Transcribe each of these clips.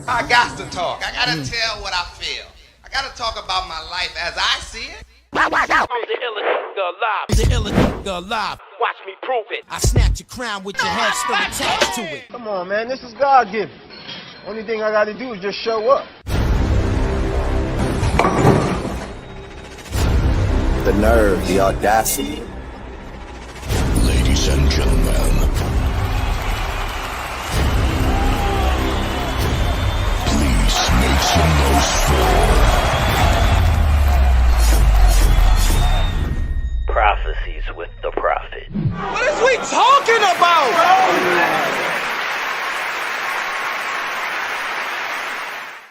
I got to talk. I got to tell what I feel. I got to talk about my life as I see it. I'm the illest alive. The illest alive. Watch me prove it. I snatch your crown with your head still attached to it. Come on, man. This is God-given. Only thing I got to do is just show up. The nerve, the audacity. Ladies and gentlemen, please make some noise for Prophecies with the Prophet. What is we talking about?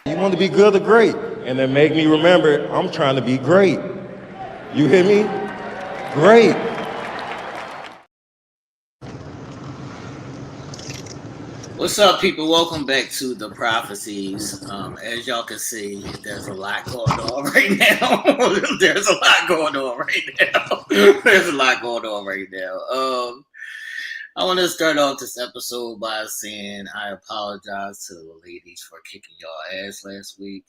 You want to be good or great, and then make me remember I'm trying to be great. You hear me? Great. What's up, people? Welcome back to the Prophecies. As y'all can see, there's a lot going on right now. There's a lot going on right now. I want to start off this episode by saying I apologize to the ladies for kicking y'all ass last week.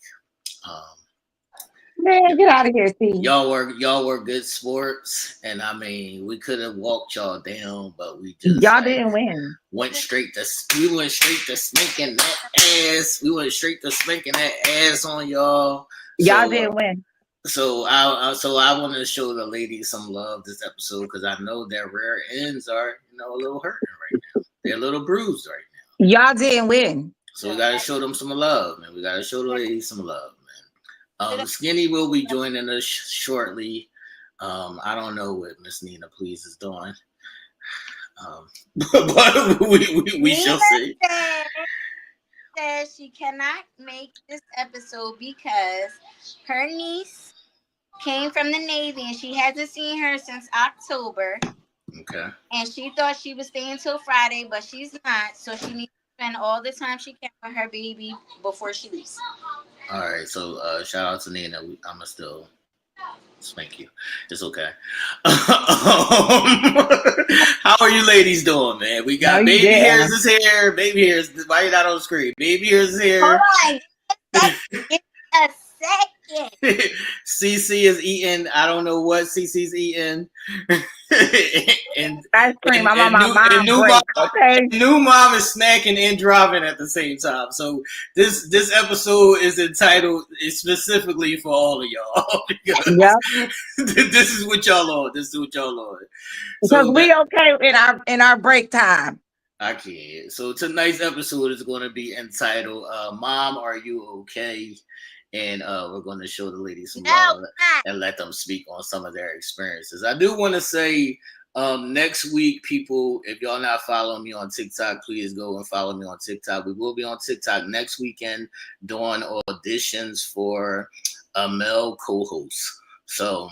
Man, get out of here, Steve. Y'all were good sports, and I mean, we could have walked y'all down, but we just didn't win. we went straight to spanking that ass. We went straight to spanking that ass on y'all. Y'all didn't win. So I want to show the ladies some love this episode because I know their rear ends are a little hurting right now. They're a little bruised right now. Y'all didn't win. So we gotta show them some love, man. We gotta show the ladies some love, man. Skinny will be joining us shortly. I don't know what Miss Nina Pleazz is doing, but we shall see. Says she cannot make this episode because her niece came from the Navy and she hasn't seen her since October. Okay. And she thought she was staying till Friday, but she's not. So she needs to spend all the time she can with her baby before she leaves. All right. So shout out to Nina. I'ma still spank you. It's okay. How are you ladies doing, man? We got Baby Hairs is here. Baby Hairs. Why you not on the screen? Baby Hairs is here. Hold on. Give me a second. CC is eating. I don't know what CC's eating. and ice cream. I'm on my mom's break, okay? New mom is snacking and driving at the same time. So this episode is entitled specifically for all of y'all. Yep. This is what y'all on. Because we okay in our break time. I can't. So tonight's episode is going to be entitled "Mom, Are You Okay?" And we're going to show the ladies some love and let them speak on some of their experiences. I do want to say next week, people, if y'all not following me on TikTok, please go and follow me on TikTok. We will be on TikTok next weekend doing auditions for a male co-host. So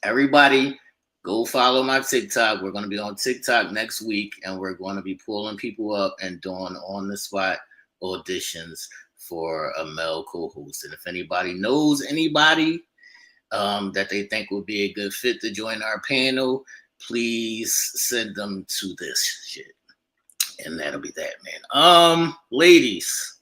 everybody go follow my TikTok. We're going to be on TikTok next week, and we're going to be pulling people up and doing on-the-spot auditions for a male co-host. And if anybody knows anybody that they think would be a good fit to join our panel, please send them to this shit. And that'll be that, man. Ladies,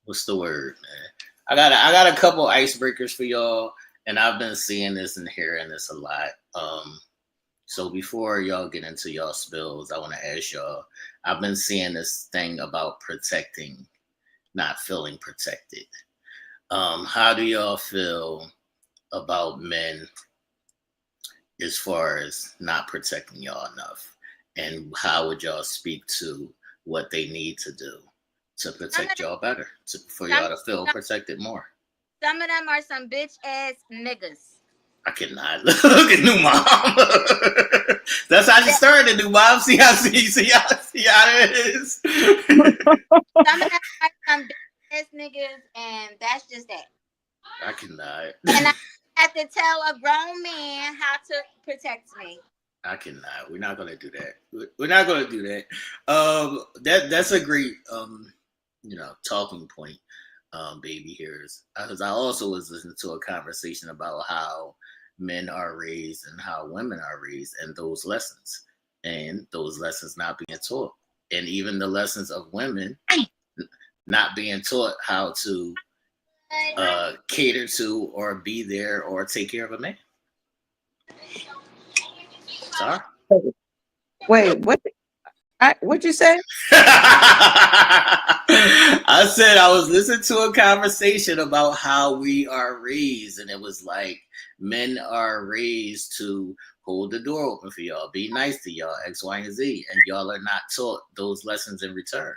what's the word, man? I got a couple icebreakers for y'all, and I've been seeing this and hearing this a lot. So before y'all get into y'all spills, I want to ask y'all, I've been seeing this thing about protecting, not feeling protected. How do y'all feel about men as far as not protecting y'all enough? And how would y'all speak to what they need to do to protect y'all better, for y'all to feel protected more? Some of them are some bitch ass niggas. I cannot. Look at new mom. That's how you started, new mom. See how it is. Some of them are some bitch ass niggas, and that's just that. I cannot. And I have to tell a grown man how to protect me. I cannot. We're not gonna do that. We're not gonna do that. That's a great talking point. Baby Hairs, because I also was listening to a conversation about how men are raised and how women are raised, and those lessons not being taught, and even the lessons of women not being taught how to cater to or be there or take care of a man. Sorry. Wait, what'd you say? I said I was listening to a conversation about how we are raised, and it was like men are raised to hold the door open for y'all, be nice to y'all, X, Y, and Z, and y'all are not taught those lessons in return.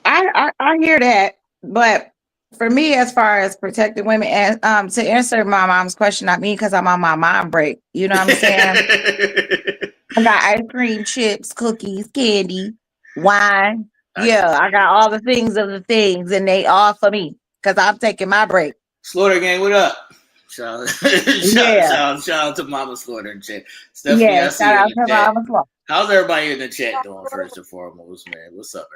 I hear that, but for me, as far as protecting women, and to answer my mom's question, not me, because I'm on my mom break. You know what I'm saying? I got ice cream, chips, cookies, candy, wine. Yeah, I got all the things of the things, and they all for me because I'm taking my break. Slaughter Gang, what up? Shout out to Mama Slaughter in chat. Stephanie, Yeah, I see shout you out in to the chat. Mama Slaughter. How's everybody in the chat doing, first and foremost, man? What's up,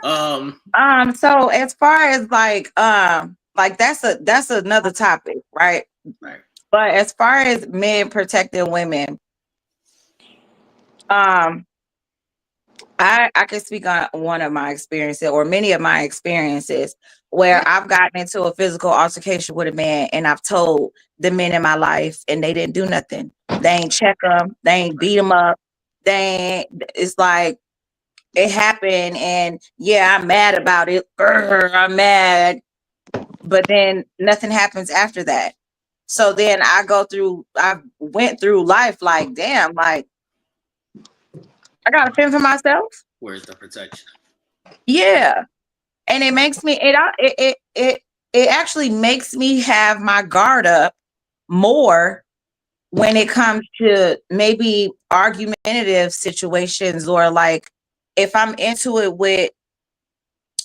everybody? So as far as like that's another topic, right? Right. But as far as men protecting women, I can speak on one of my experiences or many of my experiences where I've gotten into a physical altercation with a man, and I've told the men in my life, and they didn't do nothing. They ain't check them, they ain't beat them up, it's like it happened, and yeah, I'm mad about it. I'm mad, but then nothing happens after that. So then I went through life like, damn, like I gotta fend for myself. Where's the protection? Yeah. And it makes me it actually makes me have my guard up more when it comes to maybe argumentative situations, or like if I'm into it with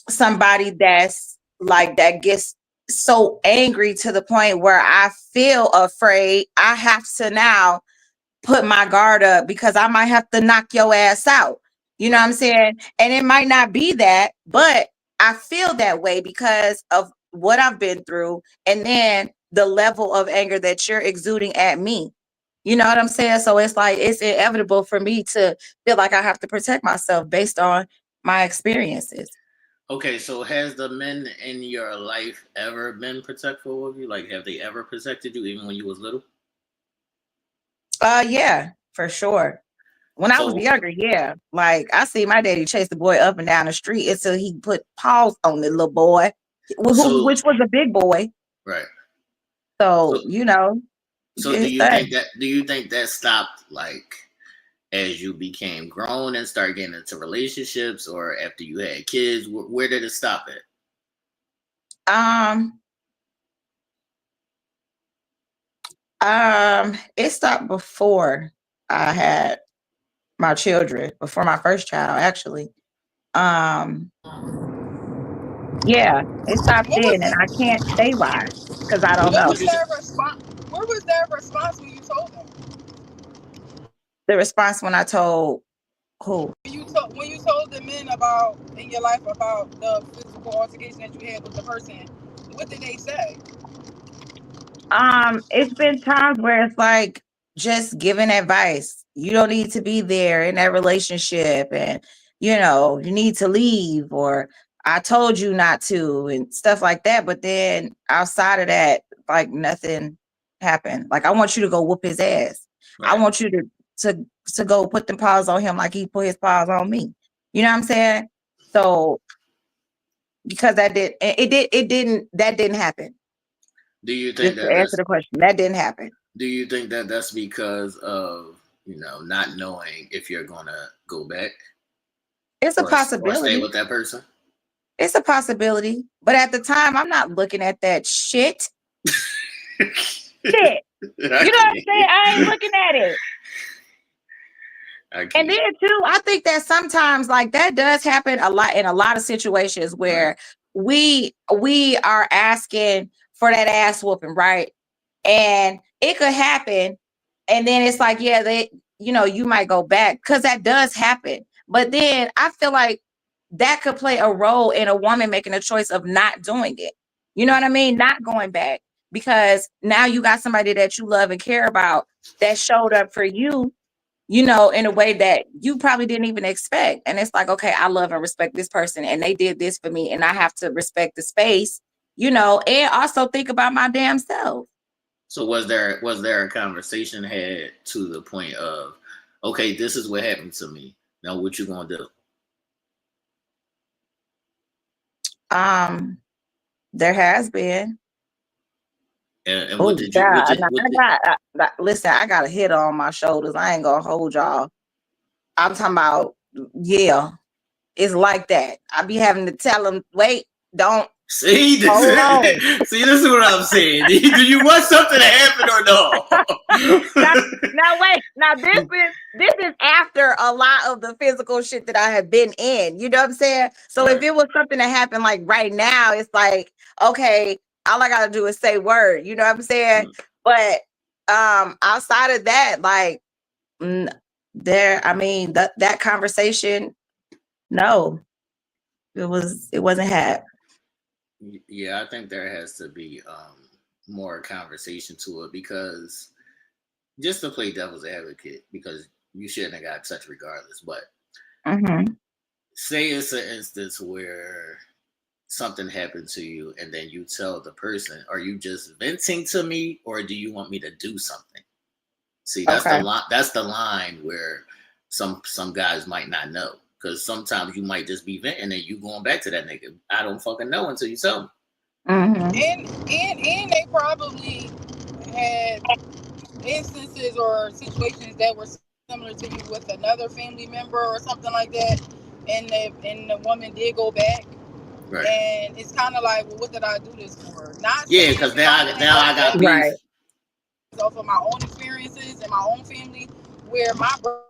somebody that's like that gets so angry to the point where I feel afraid, I have to now put my guard up because I might have to knock your ass out. You know what I'm saying? And it might not be that, but I feel that way because of what I've been through, and then the level of anger that you're exuding at me. You know what I'm saying? So it's like it's inevitable for me to feel like I have to protect myself based on my experiences. Okay, so has the men in your life ever been protectful of you? Like, have they ever protected you even when you was little? Yeah, for sure. When I was younger, yeah. Like I see my daddy chase the boy up and down the street until he put paws on the little boy, which was a big boy. Right. So you know. So do you think that stopped like as you became grown and started getting into relationships, or after you had kids? Where did it stop at? It stopped before I had my children, before my first child, actually. Yeah, it stopped then, and I can't say why because I don't know. Where was their response when you told them? The response when I told who? When you told the men about in your life about the physical altercation that you had with the person, what did they say? It's been times where it's like just giving advice. You don't need to be there in that relationship, and you need to leave, or I told you not to, and stuff like that. But then outside of that, like nothing happened. Like I want you to go whoop his ass. Right. I want you to go put them paws on him like he put his paws on me. You know what I'm saying? So because that didn't happen. Do you think to answer the question, that didn't happen? Do you think that that's because of not knowing if you're gonna go back? It's a possibility. Or stay with that person. It's a possibility, but at the time, I'm not looking at that shit. Shit. You know what I'm saying? I ain't looking at it. And then too, I think that sometimes like that does happen a lot in a lot of situations where we are asking for that ass whooping, right? And it could happen, and then it's like, yeah, you might go back because that does happen. But then I feel like that could play a role in a woman making a choice of not doing it. You know what I mean? Not going back, because now you got somebody that you love and care about that showed up for you you know, in a way that you probably didn't even expect. And it's like, okay, I love and respect this person and they did this for me and I have to respect the space, you know, and also think about my damn self. So was there a conversation had to the point of, okay, this is what happened to me. Now what you gonna do? There has been. And what did you? Listen, I got a hit on my shoulders. I ain't gonna hold y'all. I'm talking about, yeah, it's like that. I be having to tell them, wait, don't. See, this is what I'm saying. Do you want something to happen or no? Now wait. Now this is after a lot of the physical shit that I have been in. You know what I'm saying? So if it was something that happened like right now, it's like, okay, all I gotta do is say word. You know what I'm saying? But outside of that, like that conversation, no, it wasn't had. Yeah, I think there has to be more conversation to it, because just to play devil's advocate, because you shouldn't have got touched regardless, but say it's an instance where something happened to you and then you tell the person, are you just venting to me or do you want me to do something? See, that's the line where some guys might not know. Because sometimes you might just be venting and you going back to that nigga. I don't fucking know until you tell me. And they probably had instances or situations that were similar to you with another family member or something like that, and the woman did go back. Right. And it's kind of like, well, what did I do this for? Because now I got beef. Right. Off of my own experiences and my own family, where my brother.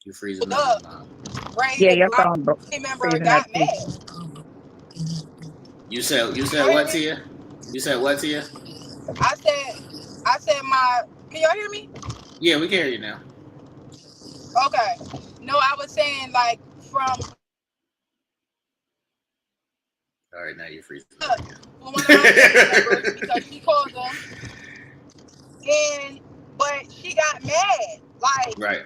You freezing up, Mom. Right. Yeah, your phone member got mad. You said what to you? You said what to you? I said can y'all hear me? Yeah, we can hear you now. Okay. No, I was saying like from. All right, now you're freezing. One of my family members, because she called them, but she got mad. Like, right.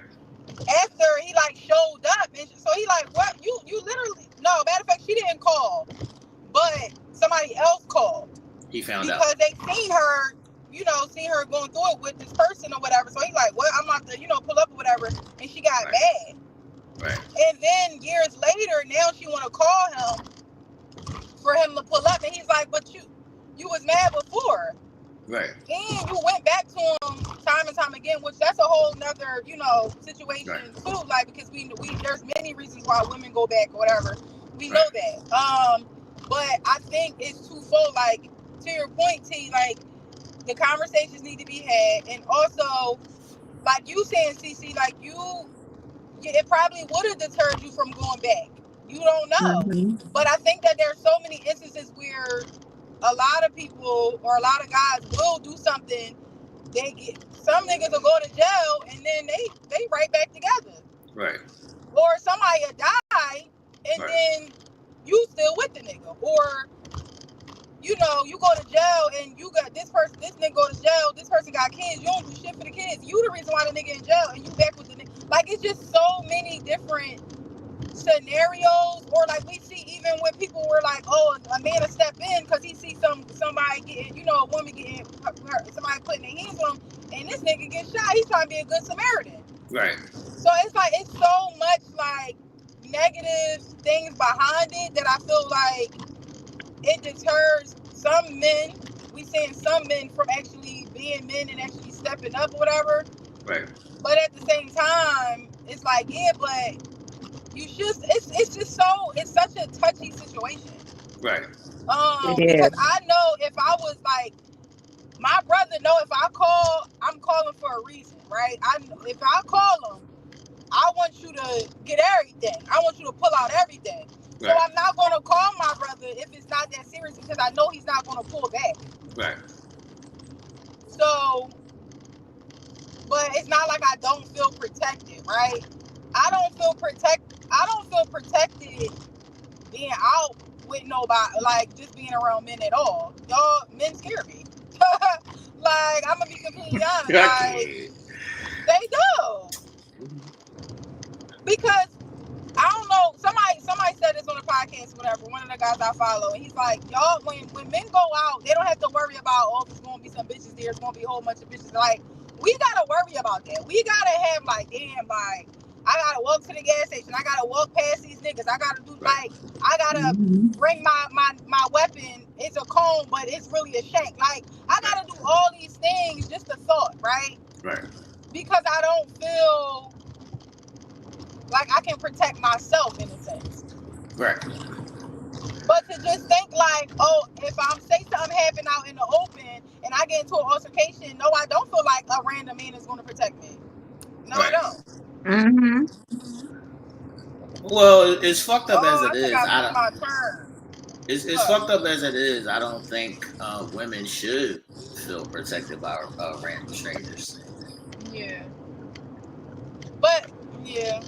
After he like showed up, and so he like, what? You literally, no, matter of fact, she didn't call, but somebody else called. He found out because they seen her going through it with this person or whatever. So he like, what? I'm about to pull up or whatever, and she got mad. Right. And then years later, now she want to call him for him to pull up, and he's like, but you was mad before. Right. And you went back to him time and time again, which that's a whole nother, situation too. Like, because we there's many reasons why women go back or whatever. We know that. But I think it's twofold. Like, to your point, T, like the conversations need to be had, and also, like you saying, CC, like it probably would have deterred you from going back. You don't know. But I think that there's so many instances where a lot of people or a lot of guys will do something. Some niggas will go to jail and then they right back together. Right. Or somebody will die and then you still with the nigga. Or you go to jail and you got this nigga go to jail, this person got kids, you don't do shit for the kids. You the reason why the nigga in jail and you back with the nigga. Like, it's just so many different scenarios. Or like we see even when people were like, oh, a man will step in because he sees somebody getting, a woman getting somebody putting their hands on him, and this nigga gets shot. He's trying to be a good Samaritan. Right. So it's like, it's so much like negative things behind it that I feel like it deters some men. We seeing some men from actually being men and actually stepping up or whatever. Right. But at the same time, it's like, yeah, but you should. It's just so. It's such a touchy situation. Right. Because I know if I was like, my brother know if I call, I'm calling for a reason, right? If I call him, I want you to get everything. I want you to pull out everything. Right. So I'm not going to call my brother if it's not that serious, because I know he's not going to pull back. Right. So, but it's not like I don't feel protected, right? I don't feel protected being out with nobody, like just being around men at all. Y'all, men scare me. Like, I'm gonna be completely honest. Like, They do. Because I don't know. Somebody said this on the podcast, whatever. One of the guys I follow, and he's like, y'all, when men go out, they don't have to worry about, oh, there's gonna be some bitches there. There's gonna be a whole bunch of bitches. Like, we gotta worry about that. We gotta have like, damn, like, I gotta walk to the gas station. I gotta walk past these niggas. I gotta do like, I gotta bring my weapon. It's a comb, but it's really a shank. Like, I gotta do all these things just a thought, right? Right. Because I don't feel like I can protect myself in a sense. Right. But to just think like, oh, if I'm say something happen out in the open and I get into an altercation, no, I don't feel like a random man is going to protect me. No, right. I don't. Mm-hmm. Well, it's fucked up as it is. I don't. My turn. It's fucked up as it is. I don't think women should feel protected by random strangers. Yeah. But yeah.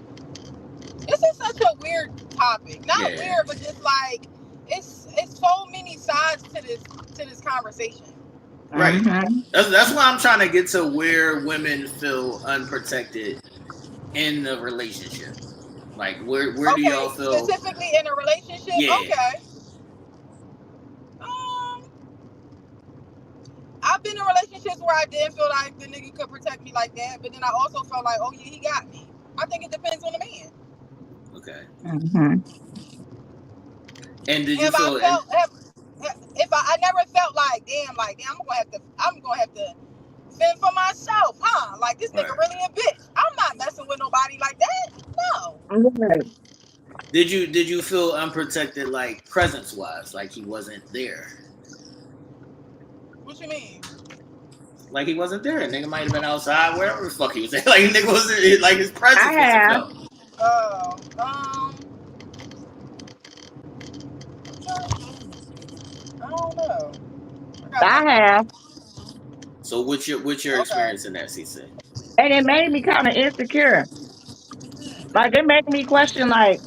This is such a weird topic. Not weird, but just like it's so many sides to this conversation. Right. That's why I'm trying to get to where women feel unprotected in the relationship. Like where do y'all feel specifically in a relationship? Yeah. Okay. I've been in relationships where I didn't feel like the nigga could protect me like that, but then I also felt like, oh yeah, he got me. I think it depends on the man. Okay. Mm-hmm. And did you feel? If I never felt like, damn, I'm gonna have to fend for myself, huh? Like this nigga really a bitch. I'm not messing with nobody like that. No. Right. Did you feel unprotected, like presence wise, like he wasn't there? What you mean? Like he wasn't there. Nigga might have been outside, wherever the fuck he was at. Like nigga wasn't, like his presence wasn't felt. Oh, I don't know. I have. So what's your experience in that, CC? And it made me kind of insecure. Like it made me question, like,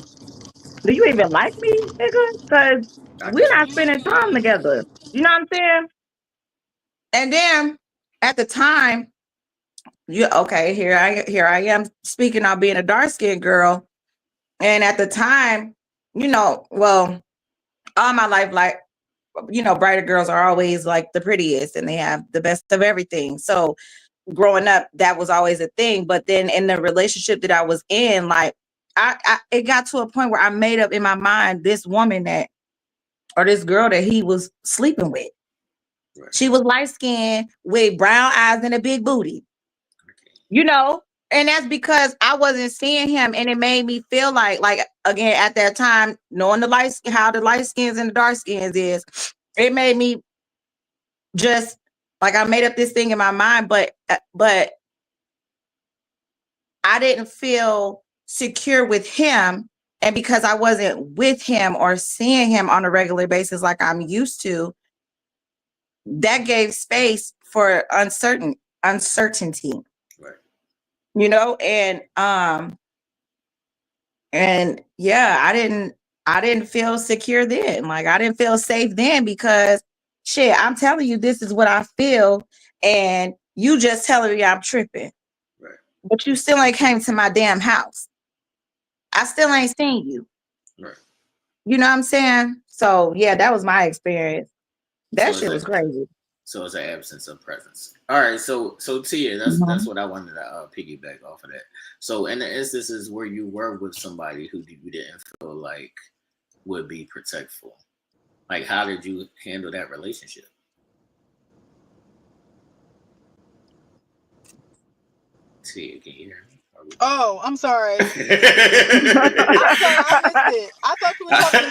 do you even like me, nigga? Because we're not spending time together. You know what I'm saying? And then at the time, here I am speaking on being a dark-skinned girl. And at the time, well, all my life, like, brighter girls are always like the prettiest and they have the best of everything. So growing up, that was always a thing. But then in the relationship that I was in, like, it got to a point where I made up in my mind this woman or this girl that he was sleeping with. Right. She was light-skinned with brown eyes and a big booty. And that's because I wasn't seeing him, and it made me feel like again at that time, knowing how the light skins and the dark skins is, it made me just like I made up this thing in my mind, but I didn't feel secure with him, and because I wasn't with him or seeing him on a regular basis like I'm used to, that gave space for uncertainty. And yeah, I didn't feel secure then. Like I didn't feel safe then because shit, I'm telling you, this is what I feel. And you just telling me I'm tripping. Right. But you still ain't came to my damn house. I still ain't seen you. Right. You know what I'm saying? So yeah, that was my experience. That shit was crazy. So it's an absence of presence. All right, so Tia, that's what I wanted to piggyback off of that. So in the instances where you were with somebody who you didn't feel like would be protectful, like how did you handle that relationship? Tia, can you hear me? Oh, I'm sorry. I'm sorry, I missed it. I thought you were talking to me.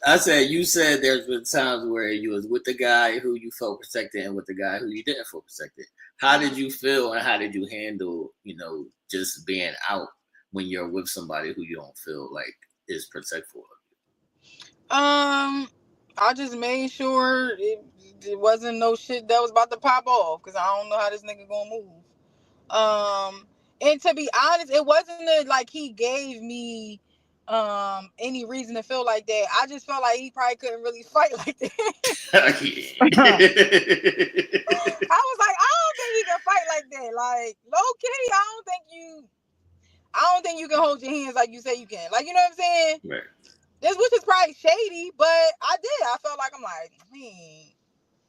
I said, you said there's been times where you was with the guy who you felt protected and with the guy who you didn't feel protected. How did you feel and how did you handle, just being out when you're with somebody who you don't feel like is protectful of you? I just made sure it wasn't no shit that was about to pop off because I don't know how this nigga gonna move. And to be honest, it wasn't like he gave me any reason to feel like that. I just felt like he probably couldn't really fight like that. I was like, I don't think he can like that. Like low key, I don't think you can hold your hands like you say you can. Like, you know what I'm saying? Right. This, which is probably shady, but I did. I felt like I'm like,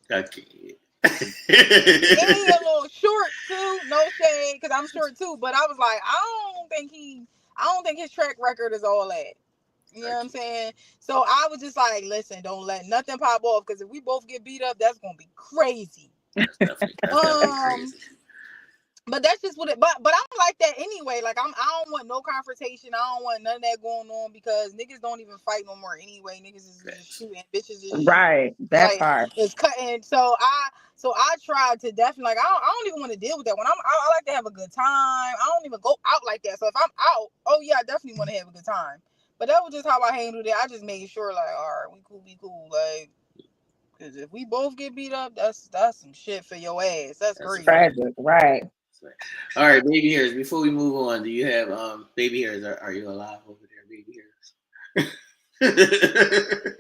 I can't. And he a little short too. No shade, because I'm short too. But I was like, I don't think his track record is all that. You know what I'm saying? So I was just like, listen, don't let nothing pop off, because if we both get beat up, that's gonna be crazy. That's definitely crazy. But that's just what it. But I'm like that anyway. Like I don't want no confrontation. I don't want none of that going on, because niggas don't even fight no more anyway. Niggas is just shooting, bitches is right. That like, part is cutting. So I tried to definitely, like, I don't even want to deal with that. When I like to have a good time. I don't even go out like that. So if I'm out, oh yeah, I definitely want to have a good time. But that was just how I handled it. I just made sure, like, all right, we cool, like. Because if we both get beat up, that's some shit for your ass. That's crazy. Tragic, right? All right, baby hairs. Before we move on, do you have baby hairs? Are you alive over there, baby hairs?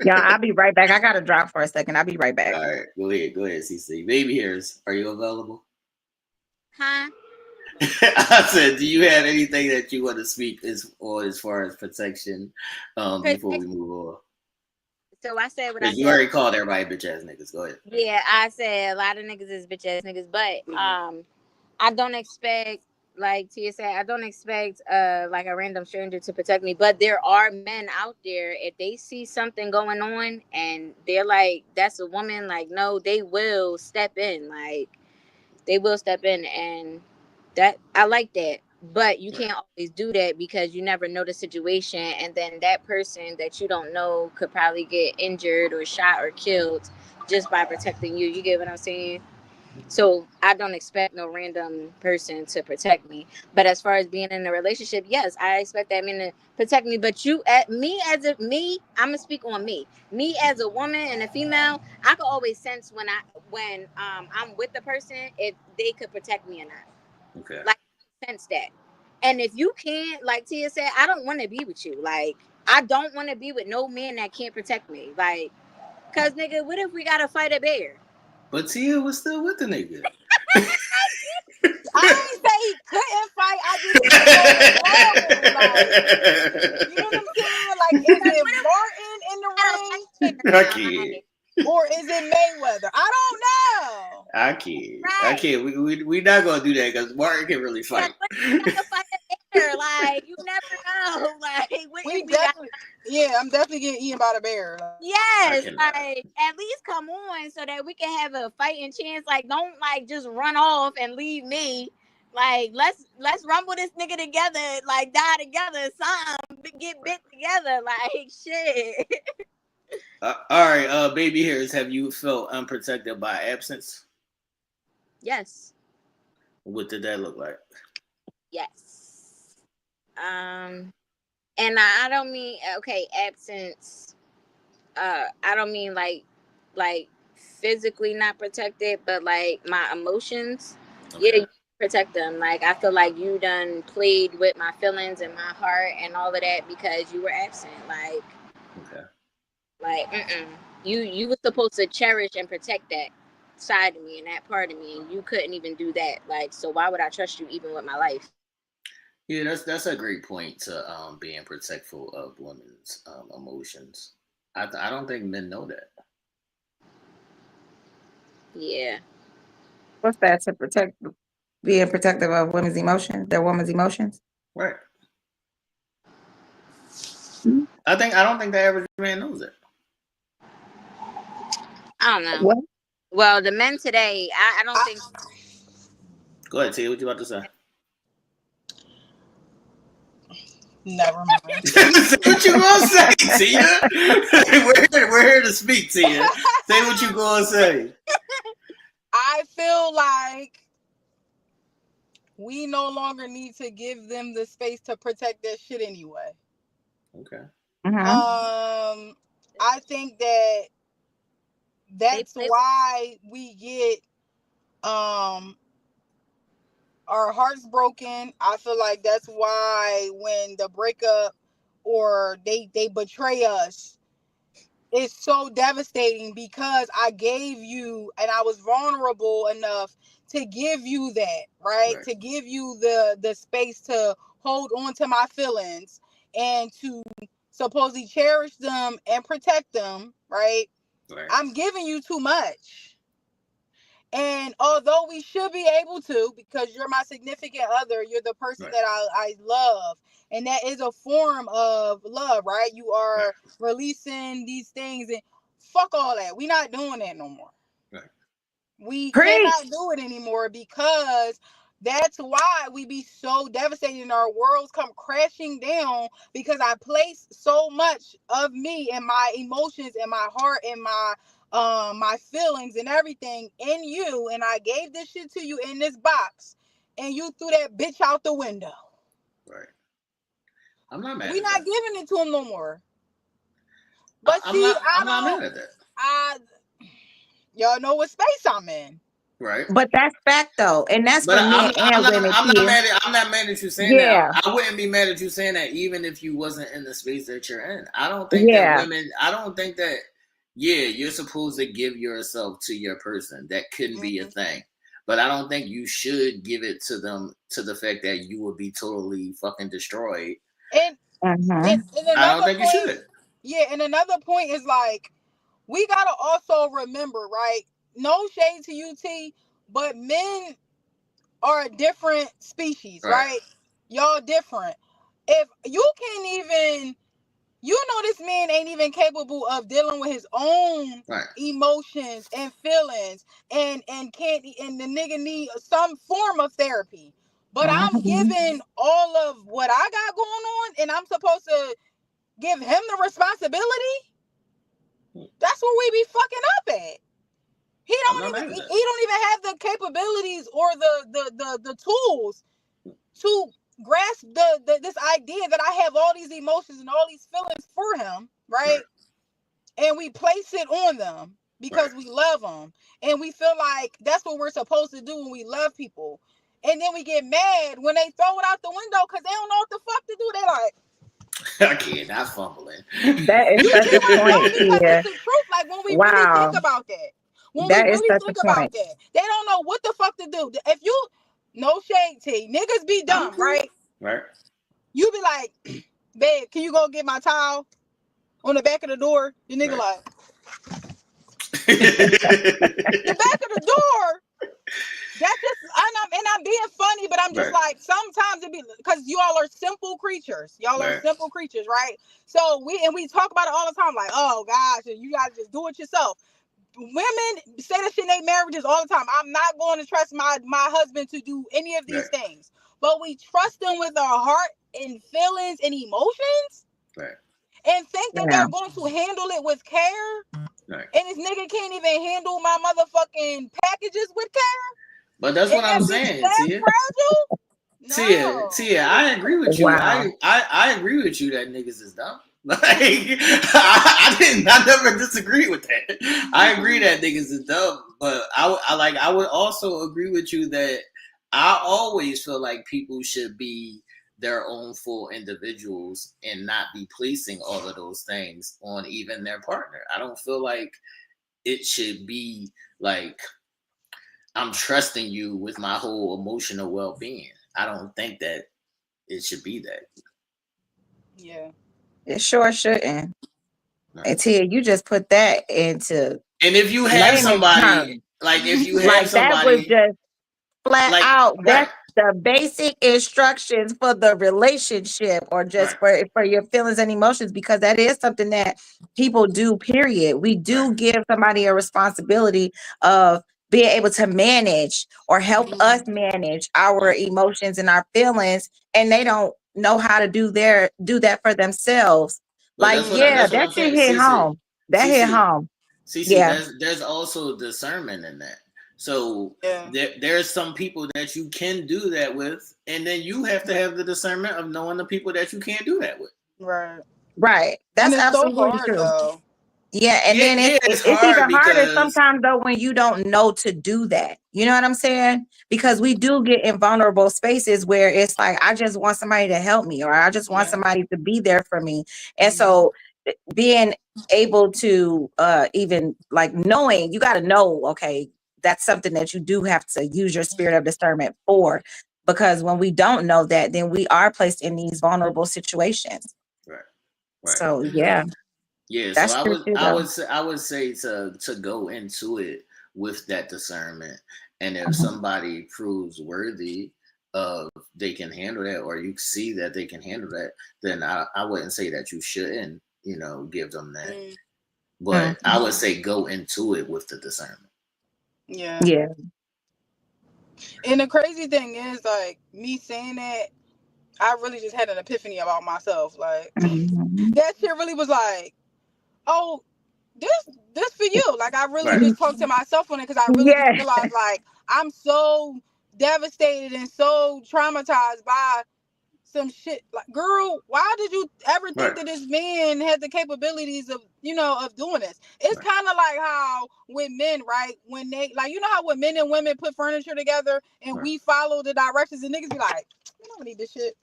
Yeah, I'll be right back. I gotta drop for a second. I'll be right back. All right, go ahead, CC. Baby hairs, are you available? Huh? I said, do you have anything that you want to speak as far as protection before we move on? So I said what I said. You already called everybody bitch ass niggas. Go ahead. Yeah, I said a lot of niggas is bitch ass niggas, but I don't expect, like Tia said, I don't expect like a random stranger to protect me. But there are men out there, if they see something going on and they're like, that's a woman, like, no, they will step in. Like, they will step in, and that I like that. But you can't always do that, because you never know the situation, and then that person that you don't know could probably get injured or shot or killed just by protecting you. You get what I'm saying? So I don't expect no random person to protect me. But as far as being in a relationship, yes, I expect that man to protect me. But I'm gonna speak on me. Me as a woman and a female, I can always sense when I'm with the person if they could protect me or not. Okay. Like, sense that. And if you can't, like Tia said, I don't want to be with you. Like, I don't want to be with no man that can't protect me. Like, cause nigga, what if we gotta fight a bear? But Tia was still with the nigga. I didn't say he couldn't fight. I just didn't know like, you know what I'm saying? Like, is it Martin in the ring? I can't. Or is it Mayweather? I don't know. I can't. Right. I can't. We not gonna do that, because Martin can really fight. Like, you never know. Like, I'm definitely getting eaten by the bear. Yes, like, at least come on so that we can have a fighting chance. Like, don't like just run off and leave me. Like, let's rumble this nigga together. Like, die together. Something, get bit together. Like, shit. All right, baby hairs. Have you felt unprotected by absence? Yes. What did that look like? Yes. And I don't mean absence. I don't mean like physically not protected, but like my emotions. Okay. Yeah, you protect them. Like, I feel like you done played with my feelings and my heart and all of that because you were absent. Like, okay. Like, you were supposed to cherish and protect that side of me and that part of me, and you couldn't even do that. Like, so why would I trust you even with my life? Yeah, that's a great point to being protectful of women's emotions. I don't think men know that. Yeah. What's that? To being protective of women's emotions, their woman's emotions. Right. Mm-hmm. I don't think the average man knows it. I don't know. What? Well, the men today, I don't think. Go ahead, Tia. What you about to say? Never mind. What you gonna say, Tia? we're here to speak, Tia. Say what you gonna say. I feel like we no longer need to give them the space to protect their shit anyway. Okay. Mm-hmm. I think that's why we get our hearts broken. I feel like that's why when the breakup or they betray us, is so devastating because I gave you and I was vulnerable enough to give you that, right? To give you the space to hold on to my feelings and to supposedly cherish them and protect them, right? I'm giving you too much. And although we should be able to, because you're my significant other, you're the person that I love. And that is a form of love, right? You are releasing these things and fuck all that. We're not doing that no more. We cannot do it anymore because that's why we be so devastated and our worlds come crashing down because I place so much of me and my emotions and my heart and my feelings and everything in you, and I gave this shit to you in this box and you threw that bitch out the window. Right. I'm not mad. We're not giving it to him no more. But I'm not mad at that. Y'all know what space I'm in. Right. But that's fact though. And that's for men and women. I'm not mad at you saying that. I wouldn't be mad at you saying that even if you wasn't in the space that you're in. I don't think that you're supposed to give yourself to your person. That couldn't be a thing. But I don't think you should give it to them to the fact that you will be totally fucking destroyed. And I don't think you should. Yeah, and another point is like, we gotta also remember, right? No shade to UT, but men are a different species, right? Y'all different. If you can't even, this man ain't even capable of dealing with his own emotions and feelings, and the nigga need some form of therapy. But I'm giving all of what I got going on, and I'm supposed to give him the responsibility. That's where we be fucking up at. He don't even have the capabilities or the tools to grasp this idea that I have all these emotions and all these feelings for him, right? And we place it on them because we love them, and we feel like that's what we're supposed to do when we love people. And then we get mad when they throw it out the window because they don't know what the fuck to do. They like, I can't, not fumbling. That is such a point. It's the truth. Like when we really think about that. When we really think about that, they don't know what the fuck to do. If you, no shade, T, niggas be dumb, right? Right. You be like, babe, can you go get my towel on the back of the door? The nigga like, the back of the door. That's just, I'm being funny, but I'm just like, sometimes it be, because you all are simple creatures. Y'all are simple creatures, right? So we talk about it all the time, like, oh gosh, you gotta just do it yourself. Women say that shit in their marriages all the time. I'm not going to trust my husband to do any of these things. But we trust them with our heart and feelings and emotions. And think that they're going to handle it with care. And this nigga can't even handle my motherfucking packages with care. But that's what I'm saying, Tia. Tia, I agree with you. I agree with you that niggas is dumb. Like I never disagreed with that. I agree that niggas is dumb, but I would also agree with you that I always feel like people should be their own full individuals and not be placing all of those things on even their partner. I don't feel like it should be like I'm trusting you with my whole emotional well-being. I don't think that it should be that. Yeah. It sure shouldn't. And Tia, you just put that into. And if you have somebody, like if you have somebody, that was just flat out. That's the basic instructions for the relationship, or just for your feelings and emotions, because that is something that people do. Period. We do give somebody a responsibility of being able to manage or help us manage our emotions and our feelings, and they don't know how to do that for themselves. Like, that shit hit home. That hit home. There's also discernment in that. So there's some people that you can do that with, and then you have to have the discernment of knowing the people that you can't do that with. Right. That's absolutely true. Though. Yeah, and then it's even harder sometimes though when you don't know to do that. You know what I'm saying? Because we do get in vulnerable spaces where it's like, I just want somebody to help me, or I just want somebody to be there for me. And so being able to even like knowing, you got to know, okay, that's something that you do have to use your spirit of discernment for, because when we don't know that, then we are placed in these vulnerable situations. Right. So yeah. Yeah, that's so true too, I would say to go into it with that discernment, and if Mhm. somebody proves worthy of they can handle that, or you see that they can handle that, then I wouldn't say that you shouldn't, give them that. But I would say go into it with the discernment. Yeah. Yeah. And the crazy thing is, like, me saying that, I really just had an epiphany about myself. Like, that shit really was like, oh, this for you. Like, I really just talked to myself on it, because I really just realized, like, I'm so devastated and so traumatized by some shit. Like, girl, why did you ever think that this man had the capabilities of, of doing this? It's kind of like how with men, right? When they, like, how when men and women put furniture together and we follow the directions, and niggas be like, we don't need this shit.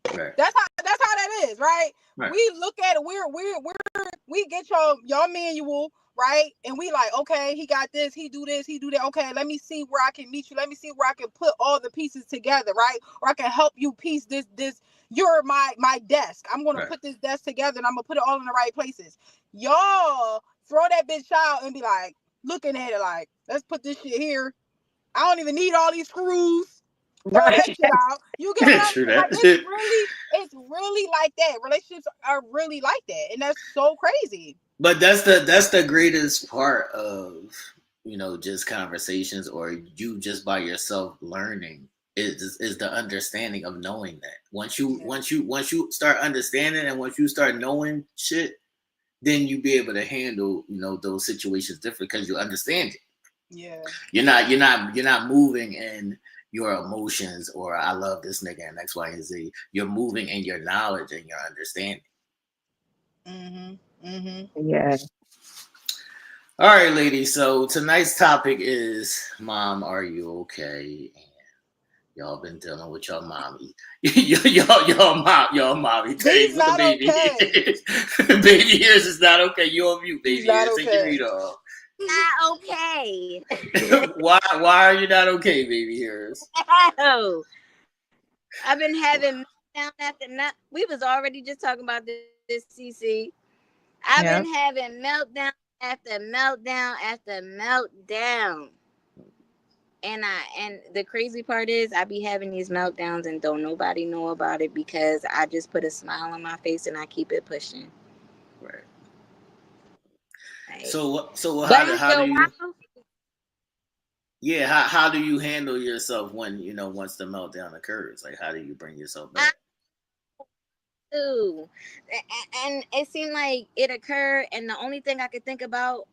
That's how that is, right? We look at it, we get your manual, right? And we like, okay, he got this, he do this, he do that. Okay, let me see where I can meet you. Let me see where I can put all the pieces together, right? Or I can help you piece this. You're my desk. I'm gonna put this desk together, and I'm gonna put it all in the right places. Y'all throw that bitch out and be like, looking at it like, let's put this shit here. I don't even need all these screws. Throw that shit out. You get what I'm saying? Like, it's really like that. Relationships are really like that, and that's so crazy. But that's the greatest part of just conversations, or you just by yourself learning, is the understanding of knowing that. Once you start understanding, and once you start knowing shit, then you be able to handle those situations different, because you understand it. Yeah. You're not moving in your emotions, or I love this nigga and X, Y, and Z. You're moving in your knowledge and your understanding. Yeah. All right, ladies. So tonight's topic is, Mom, are you okay? And y'all been dealing with your mommy. Y'all mommy. He's not baby. okay. Baby Ears is not okay. You on mute, baby. He's not Take your okay. read off. Not okay. Why are you not okay, Baby Ears? Oh, I've been having meltdown after we was already just talking about this CC. I've been having meltdown after meltdown after meltdown. And the crazy part is, I be having these meltdowns and don't nobody know about it, because I just put a smile on my face and I keep it pushing. Right. Right. So how do you? Yeah, how do you handle yourself when once the meltdown occurs? Like, how do you bring yourself back? Ooh, and it seemed like it occurred, and the only thing I could think about,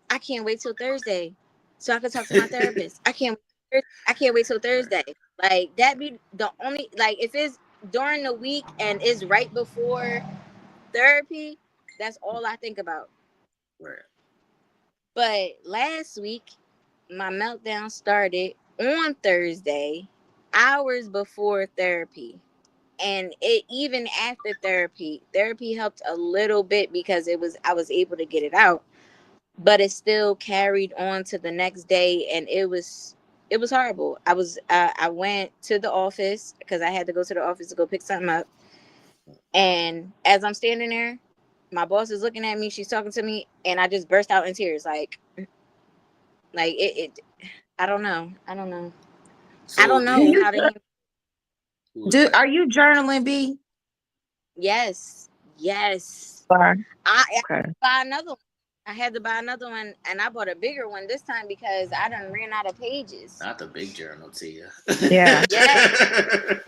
I can't wait till Thursday, so I could talk to my therapist. I can't wait till Thursday. Like, that be the only, like, if it's during the week and it's right before therapy, that's all I think about. Right. But last week, my meltdown started on Thursday, hours before therapy. And it, even after therapy helped a little bit, because I was able to get it out, but it still carried on to the next day, and it was horrible. I went to the office, because I had to go to the office to go pick something up. And as I'm standing there, my boss is looking at me, she's talking to me, and I just burst out in tears. Like it I don't know. So I don't know how to. Are you journaling, B? Yes. Okay. I buy another one. I had to buy another one, and I bought a bigger one this time, because I done ran out of pages. Not the big journal, Tia. Yeah. Yeah.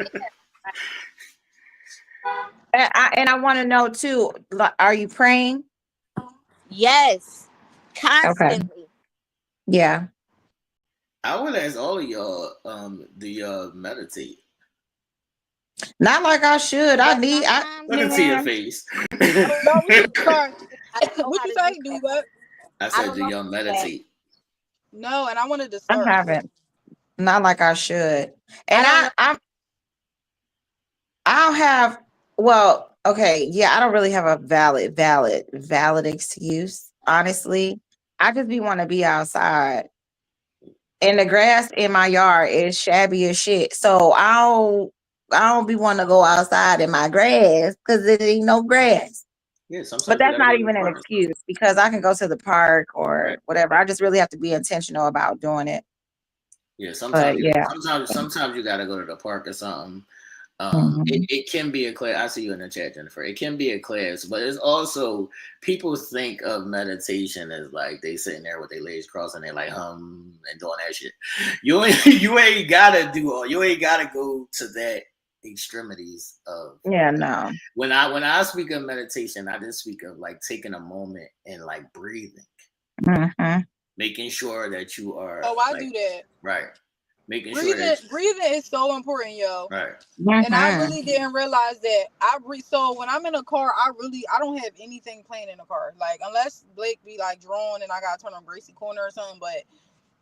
And I want to know too, are you praying? Yes. Constantly. Okay. Yeah. I would ask all of y'all, do y'all meditate? Not like I should. Look into your face. No, what you say? Do what? I said, do y'all meditate? No, and I wanted to start. I haven't. Not like I should. And I don't have, well, Okay, yeah, I don't really have a valid excuse. Honestly, I just be want to be outside, and the grass in my yard is shabby as shit. So I don't be want to go outside in my grass because it ain't no grass. Yeah, But sometimes you that's gotta not go to the even an park and stuff. excuse because I can go to the park or Right. whatever. I just really have to be intentional about doing it. Yeah, But yeah. sometimes you gotta go to the park or something. Mhm. It can be a class. I see you in the chat, Jennifer. It can be a class, but it's also people think of meditation as like they sitting there with their legs crossed and they like and doing that shit. You ain't gotta go to that extremities of Yeah, no. when I speak of meditation, I just speak of like taking a moment and like breathing, Mhm. making sure that you are Oh, I like do that. right, making sure that Breathing is so important, yo. right. And I Mhm. really didn't realize that. So when I'm in a car, I don't have anything playing in the car. Like unless Blake be like drawn and I gotta turn on Gracie Corner or something, but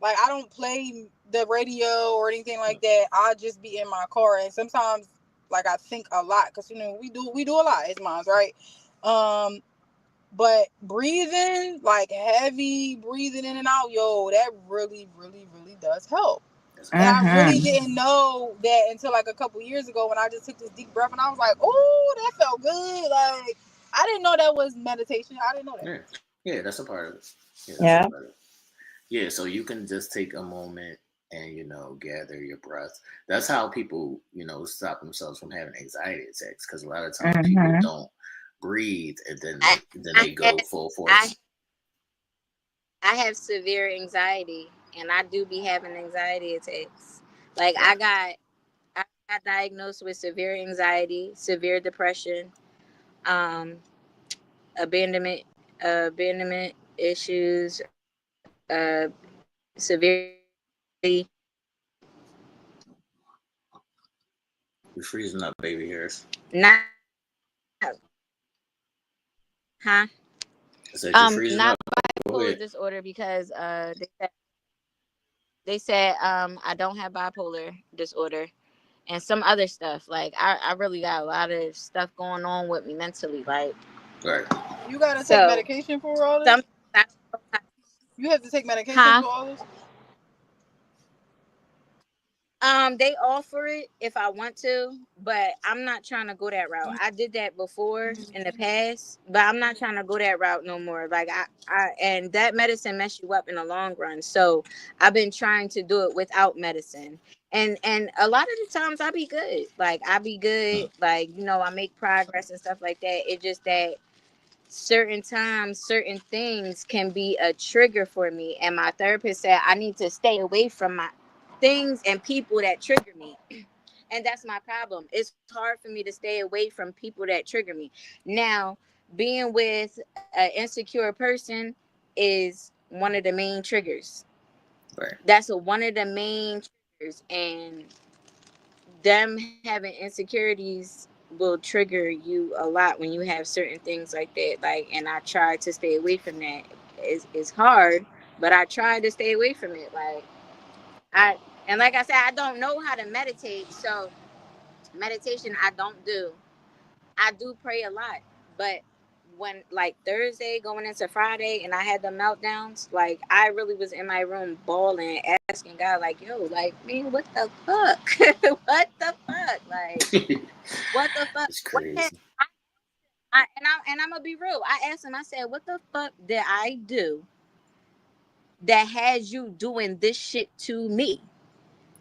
like I don't play the radio or anything like that. I just be in my car, and sometimes like I think a lot because we do a lot as moms, right? But breathing, like heavy breathing in and out, yo, that really, really, really does help. And I really Mhm. didn't know that until like a couple years ago when I just took this deep breath and I was like, oh, that felt good. Like I didn't know that was meditation. I didn't know that. Yeah, that's a part of it. Yeah, that's a Yeah. part of it. Yeah, so you can just take a moment and gather your breath. That's how people stop themselves from having anxiety attacks because a lot of times people Mhm. don't breathe and then I, they go full I, force. I have severe anxiety, and I do be having anxiety attacks. Like I got diagnosed with severe anxiety, severe depression, um, abandonment, abandonment issues, severely. You're freezing up, baby hairs. Not, huh? I said you're freezing Not up. Go bipolar ahead. disorder because they said I don't have bipolar disorder and some other stuff. Like I really got a lot of stuff going on with me mentally. Like Right. You gotta take so medication for all this? some I don't know You have to take medication huh? for all this? They offer it if I want to, but I'm not trying to go that route. I did that before in the past, but I'm not trying to go that route no more. Like and that medicine mess you up in the long run. So I've been trying to do it without medicine. And a lot of the times I be good. Like I be good. Like, I make progress and stuff like that. It's just that certain times, certain things can be a trigger for me. And my therapist said I need to stay away from my things and people that trigger me. And that's my problem. It's hard for me to stay away from people that trigger me. Now, being with an insecure person is one of the main triggers. Right. That's one of the main triggers. And them having insecurities will trigger you a lot when you have certain things like that. Like, and I try to stay away from that. It's hard, but I try to stay away from it. I like I said, I don't know how to meditate, so meditation I don't do. I do pray a lot, but when like Thursday going into Friday and I had the meltdowns, like I really was in my room bawling, asking God, like, yo, like, man, what the fuck? What the fuck? Like, what the fuck? It's What had, crazy. and I'm gonna be real. I asked him, I said, what the fuck did I do that has you doing this shit to me?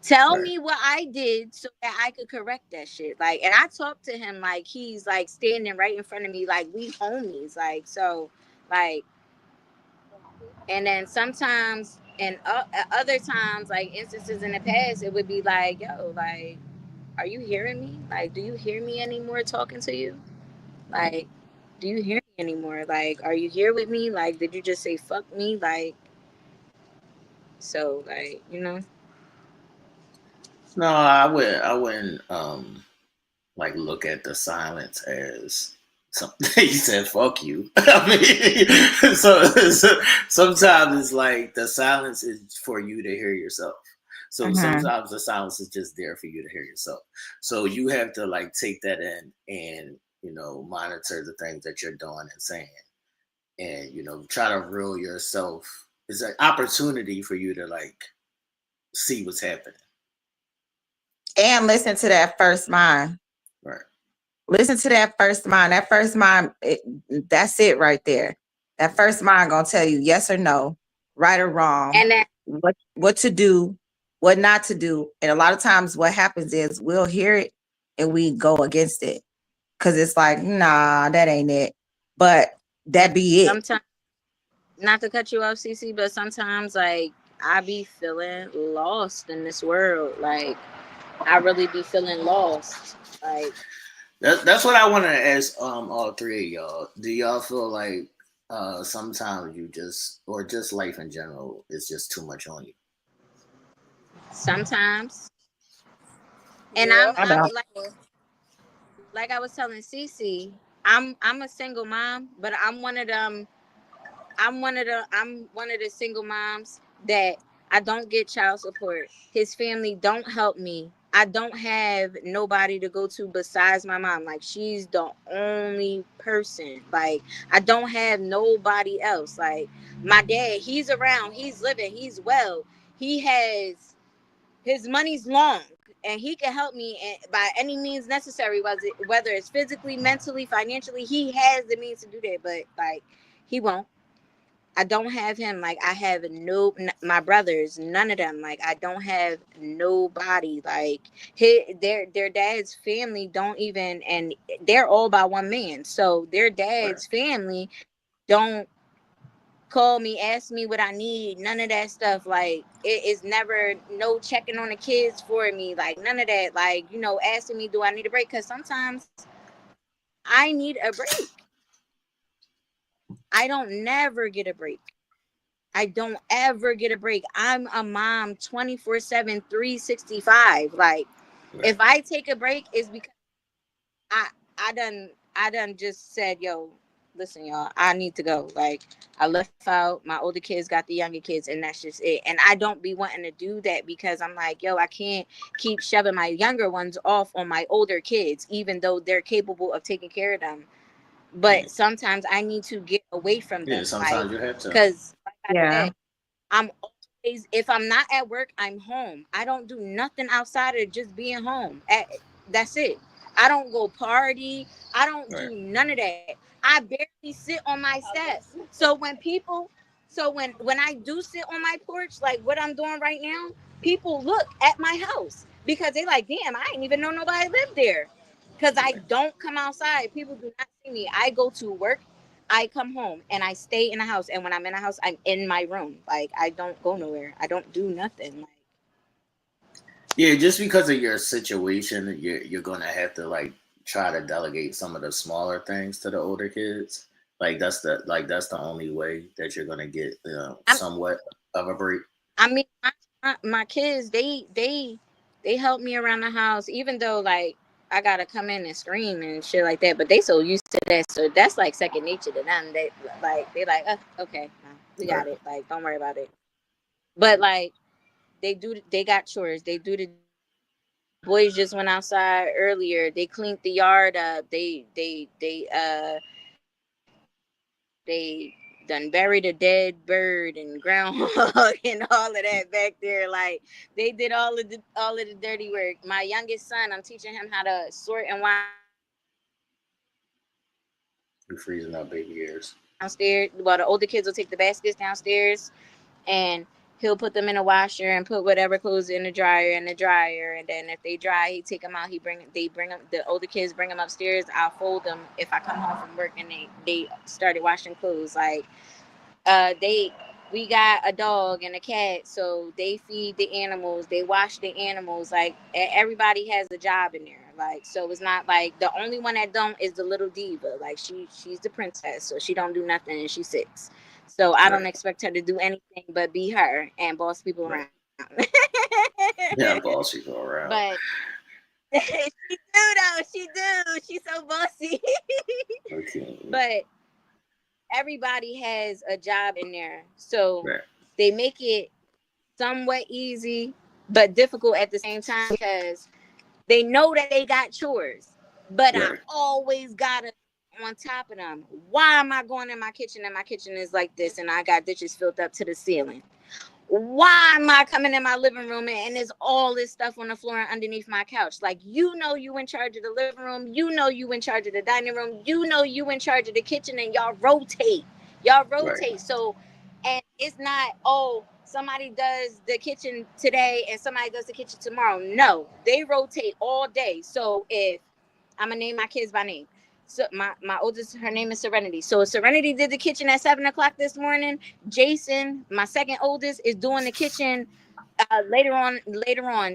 Tell Right. me what I did so that I could correct that shit. Like, and I talked to him like he's like standing right in front of me, like we homies. Like, so, like, and then sometimes and other times, like instances in the past, it would be like, yo, like, are you hearing me? Like, do you hear me anymore talking to you? Like, do you hear me anymore? Like, are you here with me? Like, did you just say fuck me? Like, so, like, No, I wouldn't like look at the silence as something. He said fuck you. I mean, so sometimes it's like the silence is for you to hear yourself. So Mhm. sometimes the silence is just there for you to hear yourself. So you have to like take that in and monitor the things that you're doing and saying, and try to reel yourself. It's an opportunity for you to like see what's happening and listen to that first mind. Right. Listen to that first mind. That first mind, that's it right there. That first mind gonna tell you yes or no, right or wrong, and then what to do, what not to do. And a lot of times what happens is we'll hear it and we go against it. Cause it's like, nah, that ain't it. But that be it. Sometimes, not to cut you off, CC, but sometimes like I be feeling lost in this world. Like I really be feeling lost. Like that's what I want to ask all three of y'all. Do y'all feel like sometimes you just life in general is just too much on you? Sometimes. And Yeah, I'm like I was telling CC, I'm a single mom, but I'm one of the single moms that I don't get child support. His family don't help me. I don't have nobody to go to besides my mom. Like she's the only person. Like I don't have nobody else. Like my dad, he's around, he's living, he's well. He has his money's long and he can help me by any means necessary, whether it's physically, mentally, financially. He has the means to do that, but like he won't. I don't have him. Like I have my brothers, none of them. Like I don't have nobody. Like their dad's family don't even, and they're all by one man. So their dad's family don't call me, ask me what I need, none of that stuff. Like it is never no checking on the kids for me, like none of that. Like asking me, do I need a break? Because sometimes I need a break. I don't never get a break. I don't ever get a break. I'm a mom 24/7, 365. Like if I take a break, it's because I done just said, yo, listen, y'all, I need to go. Like I left out, my older kids got the younger kids, and that's just it. And I don't be wanting to do that because I'm like, yo, I can't keep shoving my younger ones off on my older kids, even though they're capable of taking care of them. But sometimes I need to get away from them. Yeah, sometimes you have to. Because like I said, I'm always, if I'm not at work, I'm home. I don't do nothing outside of just being home. That's it. I don't go party. I don't do none of that. I barely sit on my steps. So when I do sit on my porch, like what I'm doing right now, people look at my house because they like, damn, I didn't even know nobody lived there. Because I don't come outside. People do not see me. I go to work, I come home, and I stay in the house. And when I'm in the house, I'm in my room. Like I don't go nowhere. I don't do nothing. Like yeah, just because of your situation, you're gonna have to like try to delegate some of the smaller things to the older kids. Like that's the only way that you're gonna get somewhat of a break. I mean, my kids, they help me around the house, even though like I gotta come in and scream and shit like that. But they so used to that, so that's like second nature to them. They like okay, we got it. Like don't worry about it. But like they got chores. They do the boys just went outside earlier. They cleaned the yard up. They done buried a dead bird and groundhog and all of that back there. Like they did all of the dirty work. My youngest son, I'm teaching him how to sort and wash. You're freezing up baby ears. Downstairs, well, the older kids will take the baskets downstairs, and he'll put them in a washer and put whatever clothes in the dryer. And then if they dry, he take them out. They bring them. The older kids bring them upstairs. I'll fold them if I come home from work and they started washing clothes. Like we got a dog and a cat, so they feed the animals, they wash the animals. Like everybody has a job in there. Like so it's not like the only one that don't is the little diva. Like she's the princess, so she don't do nothing and she's 6. So I don't expect her to do anything but be her and boss people around. Yeah, boss people around. But she do though. She do. She's so bossy. Okay. But everybody has a job in there, so they make it somewhat easy but difficult at the same time because they know that they got chores. but I always gotta on top of them. Why am I going in my kitchen and my kitchen is like this and I got dishes filled up to the ceiling? Why am I coming in my living room and there's all this stuff on the floor and underneath my couch? Like, you in charge of the living room, you in charge of the dining room, you in charge of the kitchen, and y'all rotate. Right. So, and it's not, oh, somebody does the kitchen today and somebody does the kitchen tomorrow. No, they rotate all day. So if I'm gonna name my kids by name. So my oldest, her name is Serenity. So Serenity did the kitchen at 7:00 this morning. Jason, my second oldest, is doing the kitchen later on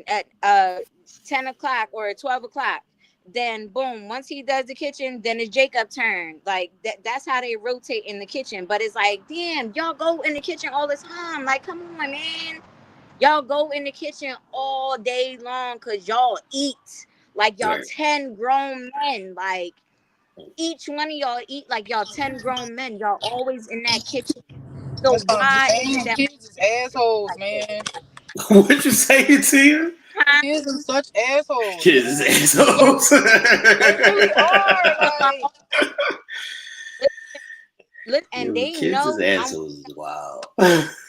at 10:00 or 12:00. Then boom, once he does the kitchen, then it's Jacob's turn. Like that's how they rotate in the kitchen. But it's like, damn, y'all go in the kitchen all the time. Like, come on, man. Y'all go in the kitchen all day long because y'all eat. Like y'all 10 grown men. Like each one of y'all eat like y'all 10 grown men. Y'all always in that kitchen. So why is that? Kids is assholes, man. What you say, Tia? Kids are such assholes. Kids is assholes. They really are. Like, and they kids know is assholes. Wow.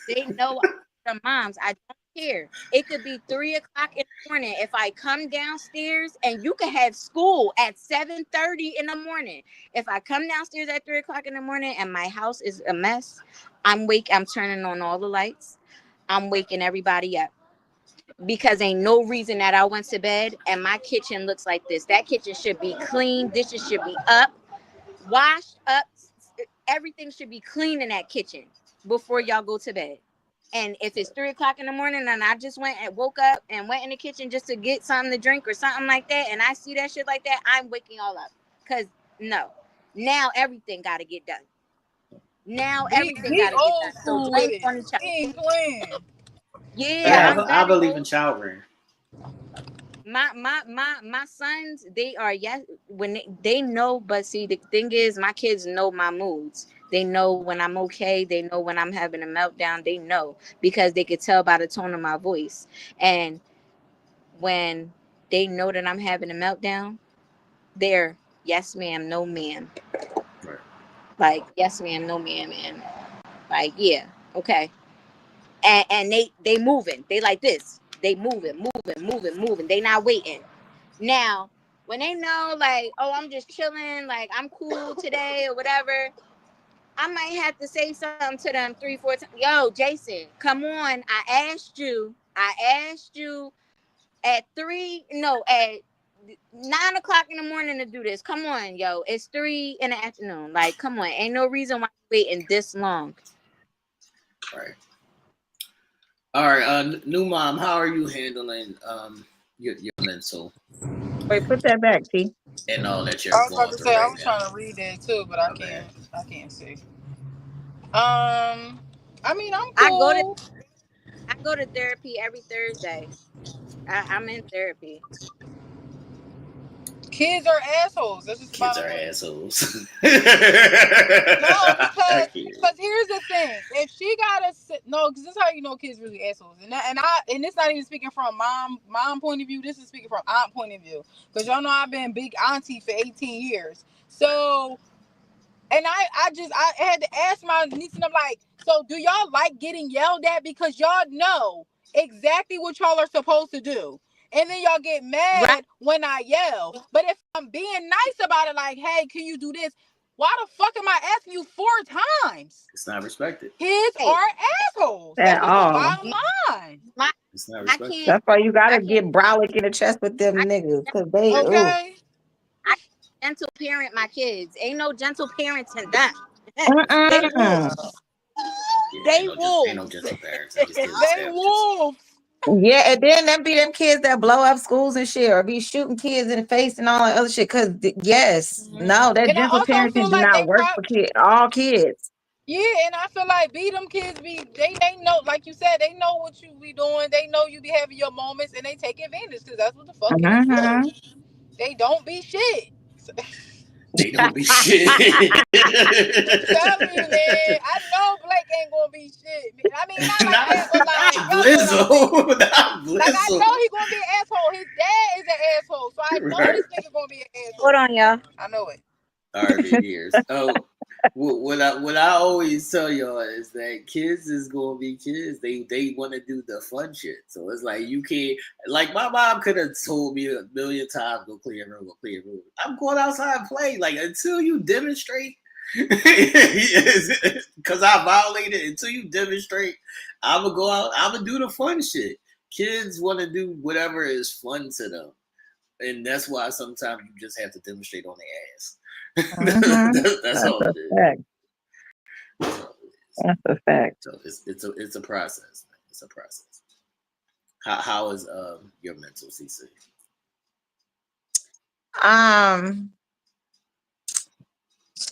They know the moms. I don't care. It could be 3:00 in the morning. If I come downstairs, and you could have school at 7:30 in the morning. If I come downstairs at 3:00 in the morning and my house is a mess, I'm turning on all the lights. I'm waking everybody up. Because ain't no reason that I went to bed and my kitchen looks like this. That kitchen should be clean. Dishes should be up, washed up. Everything should be clean in that kitchen before y'all go to bed. And if it's 3:00 in the morning and I just woke up and went in the kitchen just to get something to drink or something like that, and I see that shit like that, I'm waking all up. Cause no, now everything got to get done. Now everything got to get done. So blame on each other. Ain't playing. Yeah, I believe in child rearing. My sons, they are when they know, but see, the thing is, my kids know my moods. They know when I'm okay. They know when I'm having a meltdown. They know because they could tell by the tone of my voice. And when they know that I'm having a meltdown, they're yes ma'am, no ma'am. Right. Like yes ma'am, no ma'am, and like yeah, okay. And they moving. They like this. They moving. They not waiting. Now, when they know, like, oh, I'm just chilling, like, I'm cool today or whatever, I might have to say something to them 3-4 times. Yo, Jason, come on. I asked you at 9:00 in the morning to do this. Come on, yo. It's 3 in the afternoon. Like, come on. Ain't no reason why you're waiting this long. All right. New mom, how are you handling your mental? Wait, put that back, T. And all that you're I was going about to through say, right I was trying to read that too, but I can't see. I mean, I'm cool. I go to therapy every Thursday. I'm in therapy. Kids are assholes. That's just kids are assholes. No, because here's the thing: if she gotta because this is how you know kids really assholes, and it's not even speaking from mom point of view. This is speaking from aunt point of view, because y'all know I've been big auntie for 18 years. So, and I had to ask my niece, and I'm like, so do y'all like getting yelled at because y'all know exactly what y'all are supposed to do? And then y'all get mad when I yell. But if I'm being nice about it, like, hey, can you do this? Why the fuck am I asking you 4 times? It's not respected. Kids are assholes. That's just the bottom line. It's not respected. That's why you gotta get brolic in the chest with them niggas. Cause they I gentle parent my kids. Ain't no gentle parents in that. They wolves. They wolves. Ain't no gentle parents. They wolves. Yeah, and then them be them kids that blow up schools and shit, or be shooting kids in the face and all that other shit. Cause no, that gentle parenting do not work for all kids. Yeah, and I feel like them kids they know, like you said, they know what you be doing. They know you be having your moments, and they take advantage because that's what the fuck kids do. They don't be shit. They don't be shit. I'm telling you, man. I know Blake ain't gonna be shit. I mean, not like that, but like, not Blizzo. Not Blizzo. Like, I know he's gonna be an asshole. His dad is an asshole, so I know this nigga gonna be an asshole. Hold on, y'all. I know it. All right, big ears. Oh, what I always tell y'all is that kids is gonna be kids. They want to do the fun shit. So it's like you can't. Like my mom could have told me a million times, go clear your room, go clear your room. I'm going outside and play. Like until you demonstrate, because I violated. Until you demonstrate, I'm gonna go out. I'm gonna do the fun shit. Kids want to do whatever is fun to them, and that's why sometimes you just have to demonstrate on their ass. That's all it is. That's a fact. So it's a process. Man. It's a process. How is your mental, CC?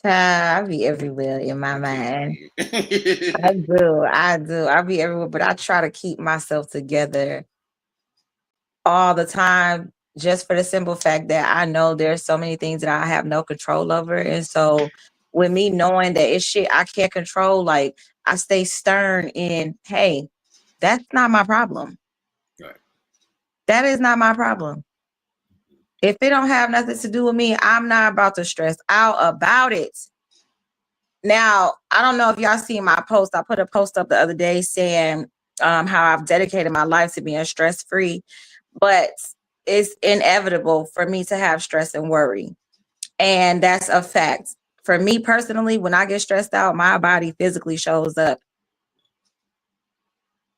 I be everywhere in my mind. I do. I be everywhere, but I try to keep myself together all the time, just for the simple fact that I know there's so many things that I have no control over. And so with me knowing that it's shit I can't control, like I stay stern in, hey, that's not my problem. Right. That is not my problem. If it don't have nothing to do with me, I'm not about to stress out about it. Now, I don't know if y'all seen my post. I put a post up the other day saying how I've dedicated my life to being stress-free, but it's inevitable for me to have stress and worry. And that's a fact. For me personally, when I get stressed out, my body physically shows up.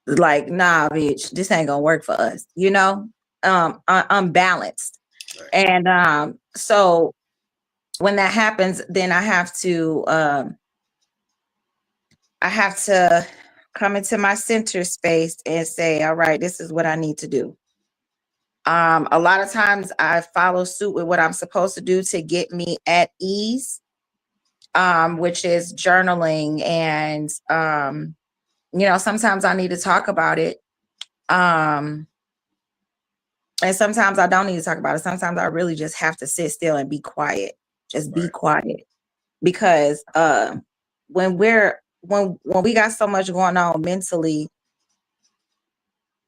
Like, nah, bitch, this ain't gonna work for us, you know? Unbalanced. Right. And so when that happens, then I have to come into my center space and say, all right, this is what I need to do. A lot of times I follow suit with what I'm supposed to do to get me at ease, which is journaling. And, sometimes I need to talk about it. And sometimes I don't need to talk about it. Sometimes I really just have to sit still and be quiet. Just be quiet. Because when we got so much going on mentally,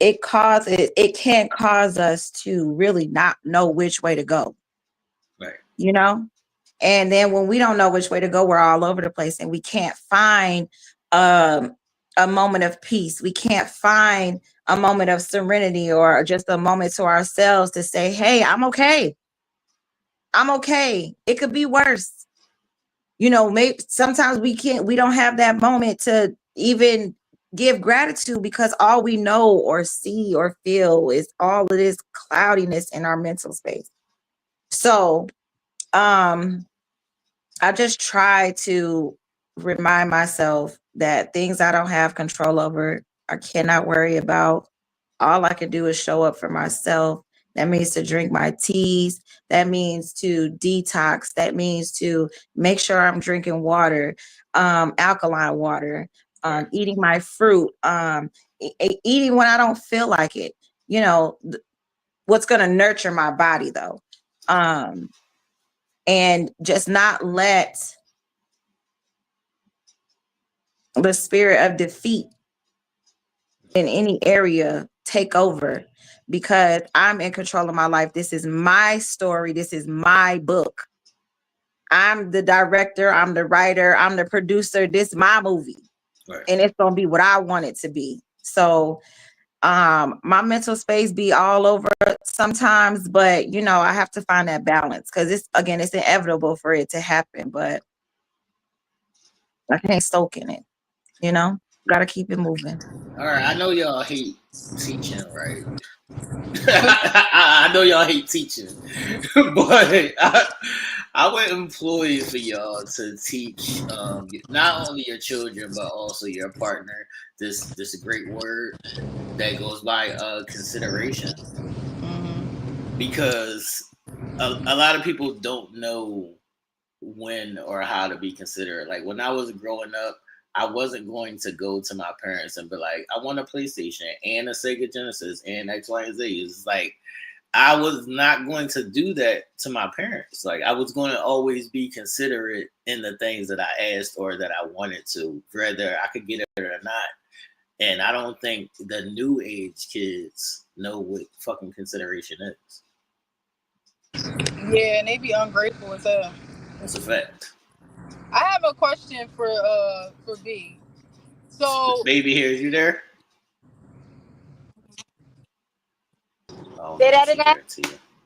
it can cause us to really not know which way to go. Right. You know? And then when we don't know which way to go, we're all over the place and we can't find a moment of peace. We can't find a moment of serenity or just a moment to ourselves to say, hey, I'm okay. I'm okay. It could be worse. Maybe sometimes we don't have that moment to even give gratitude because all we know or see or feel is all of this cloudiness in our mental space. So, I just try to remind myself that things I don't have control over, I cannot worry about. All I can do is show up for myself. That means to drink my teas. That means to detox. That means to make sure I'm drinking water, alkaline water, eating my fruit, eating when I don't feel like it. What's going to nurture my body though. And just not let the spirit of defeat in any area take over, because I'm in control of my life. This is my story. This is my book. I'm the director. I'm the writer. I'm the producer. This is my movie. Right. And it's going to be what I want it to be. So my mental space be all over sometimes, but I have to find that balance because it's inevitable for it to happen, but I can't soak in it, gotta keep it moving. All right, I know y'all hate teaching, right? I know y'all hate teaching, but I would employ for y'all to teach not only your children but also your partner this great word that goes by consideration, because a lot of people don't know when or how to be considerate. Like when I was growing up, I wasn't going to go to my parents and be like, I want a PlayStation and a Sega Genesis and X, Y, and Z. It's like, I was not going to do that to my parents. Like I was going to always be considerate in the things that I asked or that I wanted to, whether I could get it or not. And I don't think the new age kids know what fucking consideration is. Yeah, and they be ungrateful as hell. That's a fact. I have a question for B. So baby here, is you there? Say that again.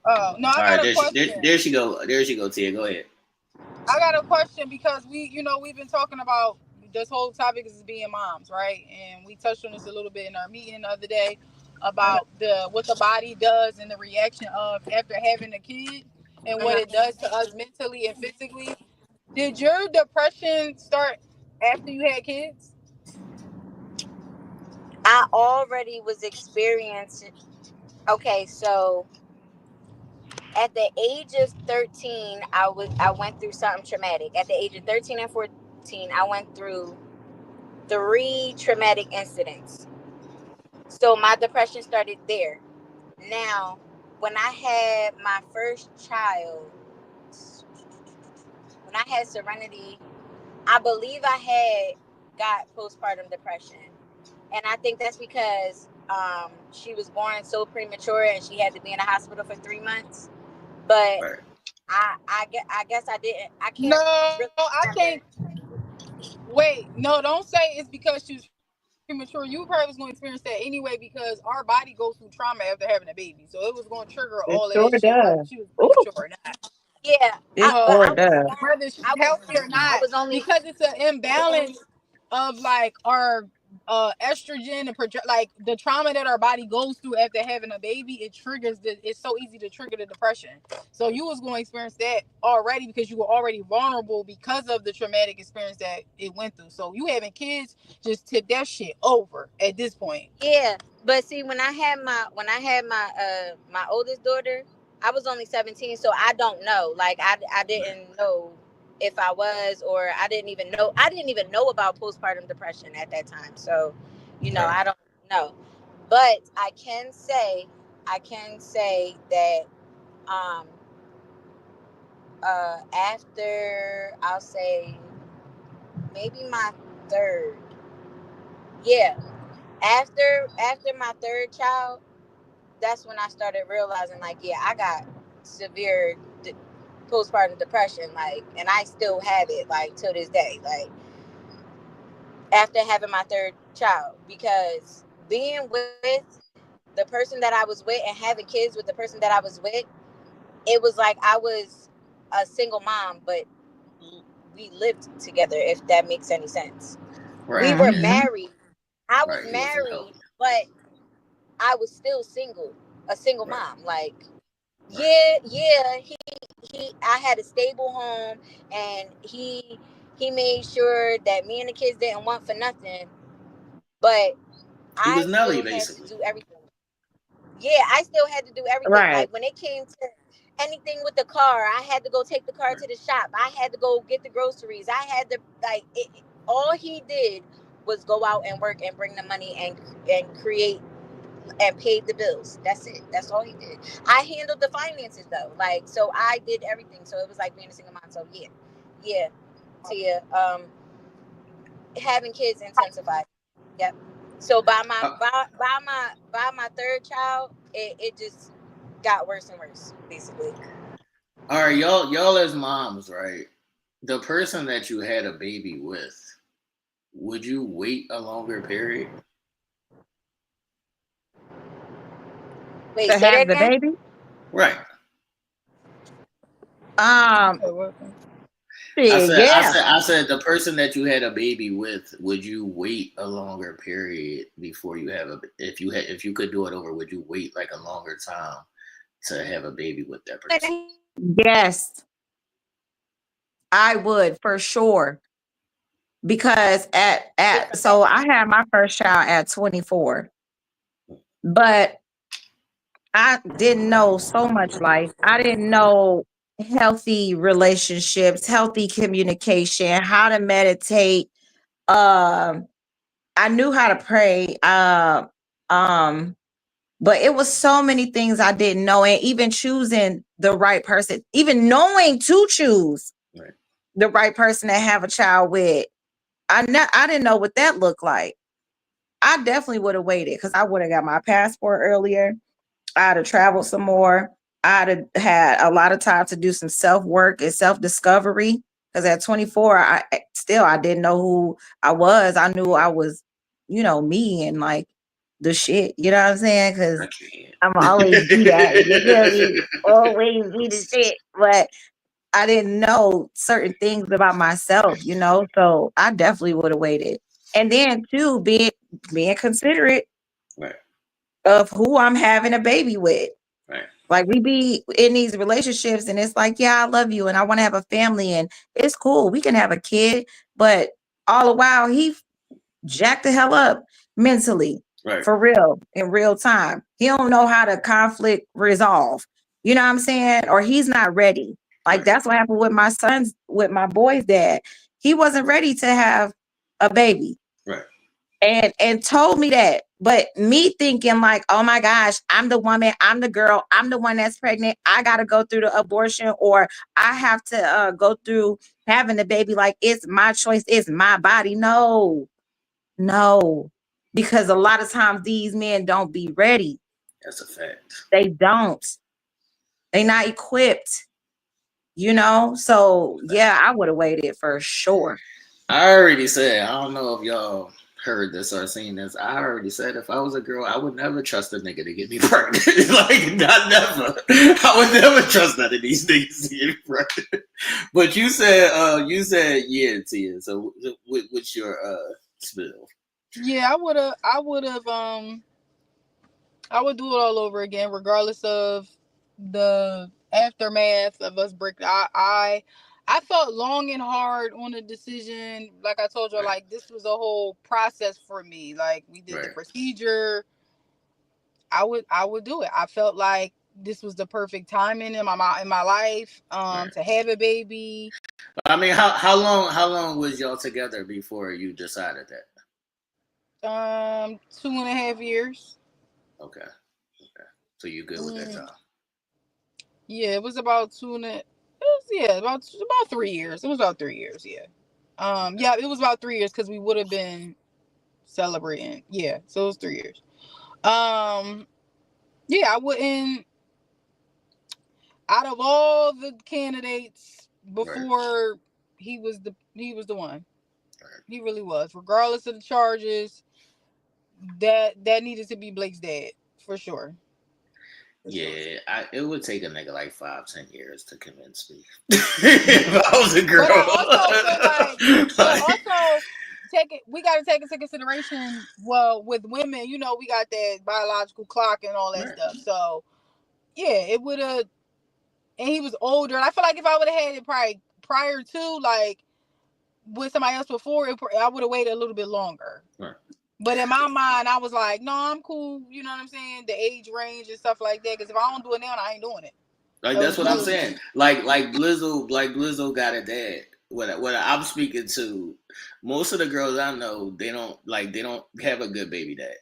Oh no, I got a question. There she go. There she go, Tia. Go ahead. I got a question because we've been talking about this whole topic is being moms, right? And we touched on this a little bit in our meeting the other day about what the body does and the reaction of after having a kid and what it does to us mentally and physically. Did your depression start after you had kids? I already was experiencing. Okay, so at the age of 13, I went through something traumatic. At the age of 13 and 14, I went through 3 traumatic incidents. So my depression started there. Now, when I had my first child, when I had Serenity, I believe I had got postpartum depression. And I think that's because she was born so premature and she had to be in the hospital for 3 months. But I guess I didn't. I can't. No, really I can't. Wait, no, don't say it's because she was premature. You probably was going to experience that anyway because our body goes through trauma after having a baby. So it was going to trigger all of that shit whether she was premature or not. Yeah, whether she's healthy or not, because it's an imbalance of like our estrogen and like the trauma that our body goes through after having a baby. It triggers it's so easy to trigger the depression. So you was going to experience that already because you were already vulnerable because of the traumatic experience that it went through. So you having kids just tip that shit over at this point. Yeah, but see, when I had my my oldest daughter, I was only 17, so I don't know. Like I didn't know if I was, or I didn't even know about postpartum depression at that time. So, I don't know. But I can say that after, I'll say maybe my third. Yeah. After my third child, that's when I started realizing, like, yeah, I got severe postpartum depression, like, and I still have it, like, till this day, like, after having my third child, because being with the person that I was with and having kids with the person that I was with, it was like I was a single mom, but we lived together, if that makes any sense. Right. We were married. I was married, but I was still single, a single mom. Like, I had a stable home, and he made sure that me and the kids didn't want for nothing. But I still had to do everything. Yeah, I still had to do everything. Right. Like when it came to anything with the car, I had to go take the car to the shop. I had to go get the groceries. I had to all he did was go out and work and bring the money and create and paid the bills. That's it. That's all he did. I handled the finances though. Like, so I did everything. So it was like being a single mom. So yeah. Tia, having kids intensified. Yep. So by my third child, it just got worse and worse, basically. All right, y'all as moms, right? The person that you had a baby with, would you wait a longer period? Wait, to have the baby? Right. I said the person that you had a baby with, would you wait a longer period before you have if you could do it over, would you wait like a longer time to have a baby with that person? Yes. I would, for sure. Because so I had my first child at 24. But I didn't know so much life. I didn't know healthy relationships, healthy communication, how to meditate. I knew how to pray. But it was so many things I didn't know, and even choosing the right person, even knowing to choose the right person to have a child with, I didn't know what that looked like. I definitely would have waited because I would have got my passport earlier. I'd have traveled some more. I'd have had a lot of time to do some self-work and self-discovery. Because at 24, I didn't know who I was. I knew I was, me and like the shit. You know what I'm saying? Because I'm always be that. You feel me? Always be the shit. But I didn't know certain things about myself, so I definitely would have waited. And then too, being considerate of who I'm having a baby with. Right. Like we be in these relationships and it's like, yeah, I love you and I want to have a family and it's cool. We can have a kid, but all the while he jacked the hell up mentally. Right. For real, in real time. He don't know how to conflict resolve. You know what I'm saying? Or he's not ready. Like that's what happened with my boy's dad. He wasn't ready to have a baby. Right. And told me that. But me thinking like, oh my gosh, I'm the woman, I'm the girl, I'm the one that's pregnant. I got to go through the abortion or I have to go through having the baby. Like it's my choice. It's my body. No, because a lot of times these men don't be ready. That's a fact. They don't. They not equipped, So yeah, I would have waited for sure. I already said, I don't know if y'all heard this or seen this. I already said if I was a girl, I would never trust a nigga to get me pregnant. Like, not never. I would never trust none of these niggas to get me pregnant. But you said yeah, Tia. So what's your spill? Yeah, I would do it all over again, regardless of the aftermath of us breaking. I thought long and hard on the decision. Like I told you, like this was a whole process for me. Like we did the procedure. I would do it. I felt like this was the perfect timing in my life to have a baby. I mean, how long was y'all together before you decided that? 2.5 years. Okay. So you good with that time? Yeah, it was about about 3 years. It was about 3 years. Yeah. Yeah, it was about 3 years because we would have been celebrating. Yeah, so it was 3 years. Yeah, I wouldn't. Out of all the candidates before, he was the one. He really was. Regardless of the charges, that needed to be Blake's dad for sure. Yeah, it would take a nigga like 5-10 years to convince me. If I was a girl. But I also feel like, we got to take into consideration, well, with women, we got that biological clock and all that stuff. So, yeah, it would have, and he was older. And I feel like if I would have had it probably prior to, like, with somebody else before, I would have waited a little bit longer. Right. But in my mind, I was like, no, I'm cool. You know what I'm saying? The age range and stuff like that. Because if I don't do it now, I ain't doing it. Like that's what I'm saying. Like Blizzo got a dad. What I'm speaking to, most of the girls I know, they don't have a good baby dad.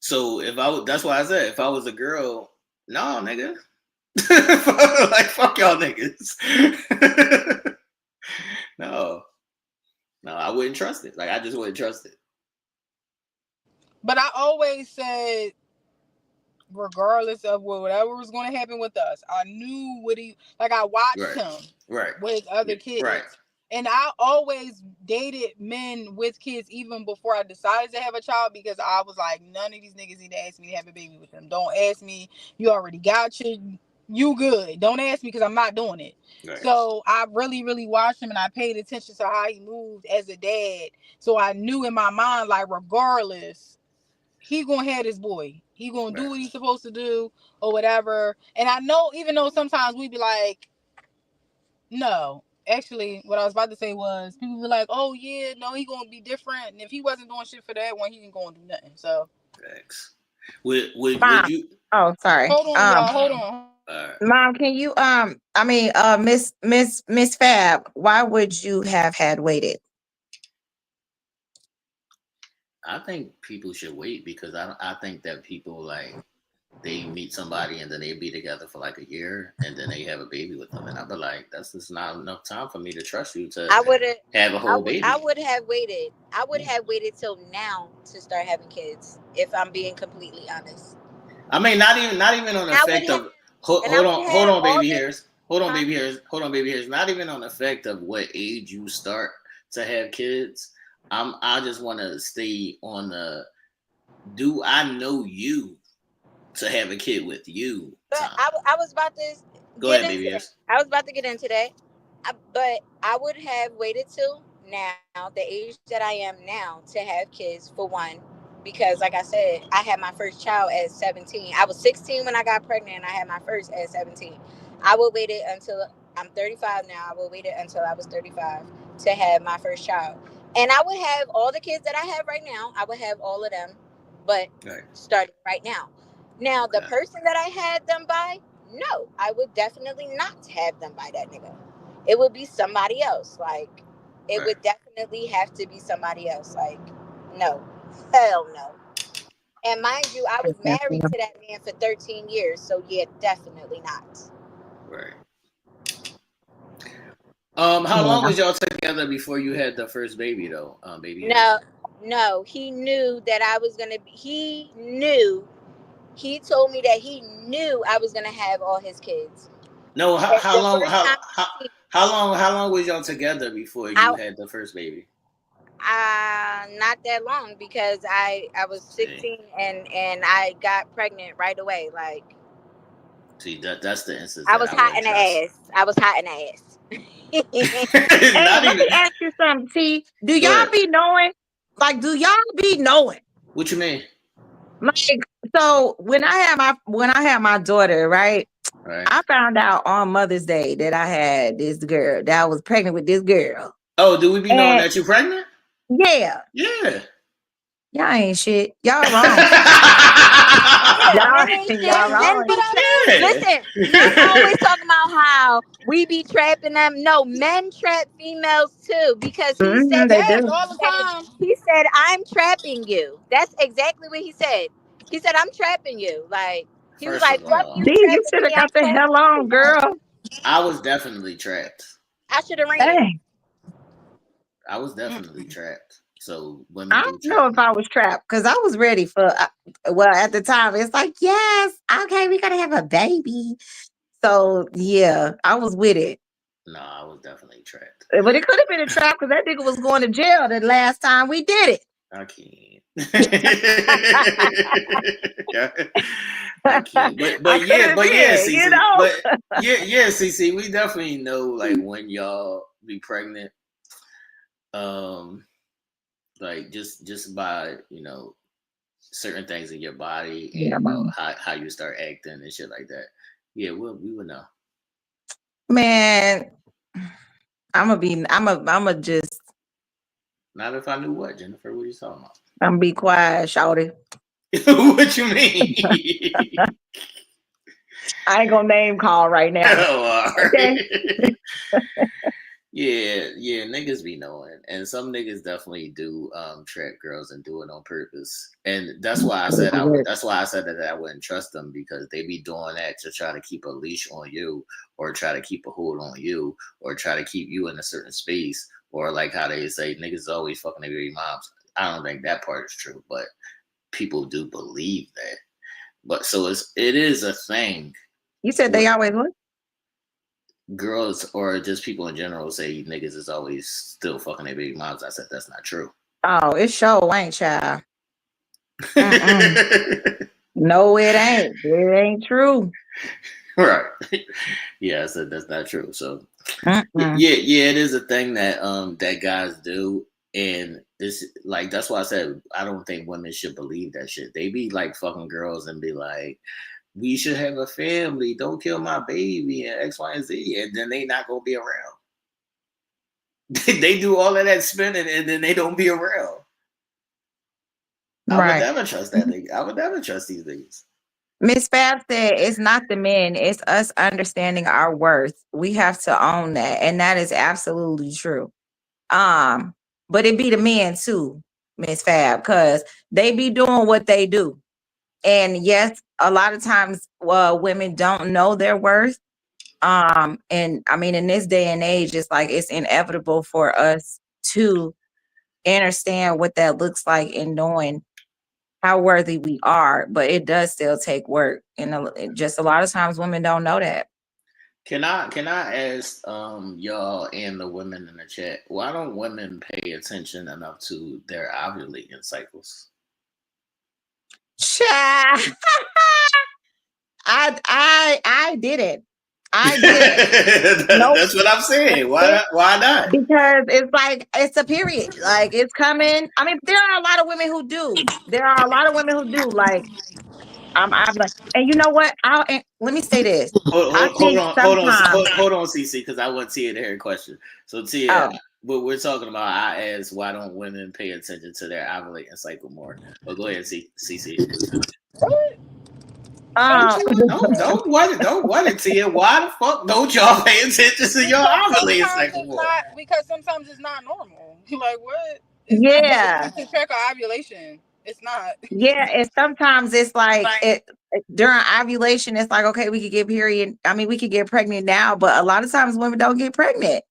So that's why I said if I was a girl, no, nigga. Like fuck y'all niggas. No, I wouldn't trust it. Like I just wouldn't trust it. But I always said, regardless of whatever was going to happen with us, I knew I watched him with other kids. Right. And I always dated men with kids even before I decided to have a child because I was like, none of these niggas need to ask me to have a baby with them. Don't ask me. You already got you good. Don't ask me because I'm not doing it. Nice. So I really, really watched him and I paid attention to how he moved as a dad. So I knew in my mind, like, regardless, he gonna have this boy. He gonna do what he's supposed to do or whatever. And I know, even though sometimes we be like, no. Actually, what I was about to say was people be like, oh yeah, no, he gonna be different. And if he wasn't doing shit for that one, he ain't gonna do nothing. So thanks. Would you? Oh, sorry. Hold on, y'all. Hold on. Mom, can you Miss Fab, why would you have had waited? I think people should wait because I think that people like they meet somebody and then they be together for like a year and then they have a baby with them, and I'd be like, that's just not enough time for me to trust you to have a whole baby. I would have waited. I would have waited till now to start having kids. If I'm being completely honest. I mean, not even on the effect of hold on, baby hairs. Hold on, baby hairs. Not even on the effect of what age you start to have kids. I just want to stay on the. Do I know you to have a kid with you? But I was about to go ahead, baby hairs. I was about to get into that, but I would have waited till now, the age that I am now, to have kids for one. Because like I said, I had my first child at 17. I was 16 when I got pregnant and I had my first at 17. I would wait it until I'm 35 now. I would wait it until I was 35 to have my first child. And I would have all the kids that I have right now. I would have all of them, but starting right now. Now, the person that I had them by, no, I would definitely not have them by that nigga. It would be somebody else. Like, it would definitely have to be somebody else. Like, no. Hell no. And mind you, I was married to that man for 13 years. So yeah, definitely not. Right. How long was y'all together before you had the first baby though? Baby. No. He knew that I was gonna be. He knew. He told me that he knew I was gonna have all his kids. No. How long? How long was y'all together before you had the first baby? Not that long because I was 16 and I got pregnant right away. Like, see, that's the instance. I was hot in the ass. Hey, let me ask you something, T. Do y'all be knowing? Like, do y'all be knowing? What you mean? Like, so when I had my daughter, right? I found out on Mother's Day that I had this girl, that I was pregnant with this girl. Oh, do we be knowing that you're pregnant? Yeah. Yeah. Y'all ain't shit. Y'all wrong. y'all wrong. Listen, men always talking about how we be trapping them. No, men trap females too because he said that all the time. He said, "I'm trapping you." That's exactly what he said. He said, "I'm trapping you." Like he was like, "Fuck you." You should have got the hell on, girl. I was definitely trapped. I should have ran. I was definitely trapped. So women I don't know if I was trapped because I was ready for. Well, at the time, it's like, yes, okay, we gotta have a baby. So yeah, I was with it. No, I was definitely trapped. But it could have been a trap because that nigga was going to jail the last time we did it. I can't. I can't. But yeah, CC. You know? But yeah, CC. We definitely know like when y'all be pregnant. Like just by certain things in your body and how you start acting and shit like that. Yeah, we would know. Man, I'ma just. Not if I knew what, Jennifer. What are you talking about? I'm gonna be quiet, shouty. What you mean? I ain't gonna name call right now. Oh, all right. Okay. Yeah, niggas be knowing, and some niggas definitely do trap girls and do it on purpose, and that's why I said that I wouldn't trust them because they be doing that to try to keep a leash on you, or try to keep a hold on you, or try to keep you in a certain space, or like how they say niggas always fucking their baby moms. I don't think that part is true, but people do believe that. But so it is a thing. You said they always what? Girls or just people in general say niggas is always still fucking their baby moms. I said that's not true. Oh, it sure ain't, child. No, it ain't. It ain't true. Right. Yeah, I said that's not true. So yeah, it is a thing that that guys do, and this like that's why I said I don't think women should believe that shit. They be like fucking girls and be like, we should have a family. Don't kill my baby and X, Y, and Z. And then they not gonna be around. They do all of that spending and then they don't be around. I would never trust that nigga. I would never trust these niggas. Miss Fab said it's not the men, it's us understanding our worth. We have to own that. And that is absolutely true. But it be the men too. Miss Fab, because they be doing what they do. And yes, a lot of times women don't know their worth. And I mean, in this day and age, it's like it's inevitable for us to understand what that looks like and knowing how worthy we are, but it does still take work. And just a lot of times women don't know that. Can I ask y'all and the women in the chat, why don't women pay attention enough to their ovulating cycles? I did it. I did. Nope. That's what I'm saying. Why not? Because it's like it's a period. Like it's coming. I mean, there are a lot of women who do. There are a lot of women who do. Like I'm like, and you know what? Let me say this. Hold on, CC, because I want Tia to hear a question. So Tia, what we're talking about, I asked, why don't women pay attention to their ovulating cycle more? But go ahead, CC. Don't want it, Tia. Why the fuck don't y'all pay attention to your ovulating cycle more? Because sometimes it's not normal. Like what? It's not to check our ovulation. It's not. Yeah, and sometimes it's like during ovulation, it's like, okay, we could get period. I mean, we could get pregnant now, but a lot of times women don't get pregnant,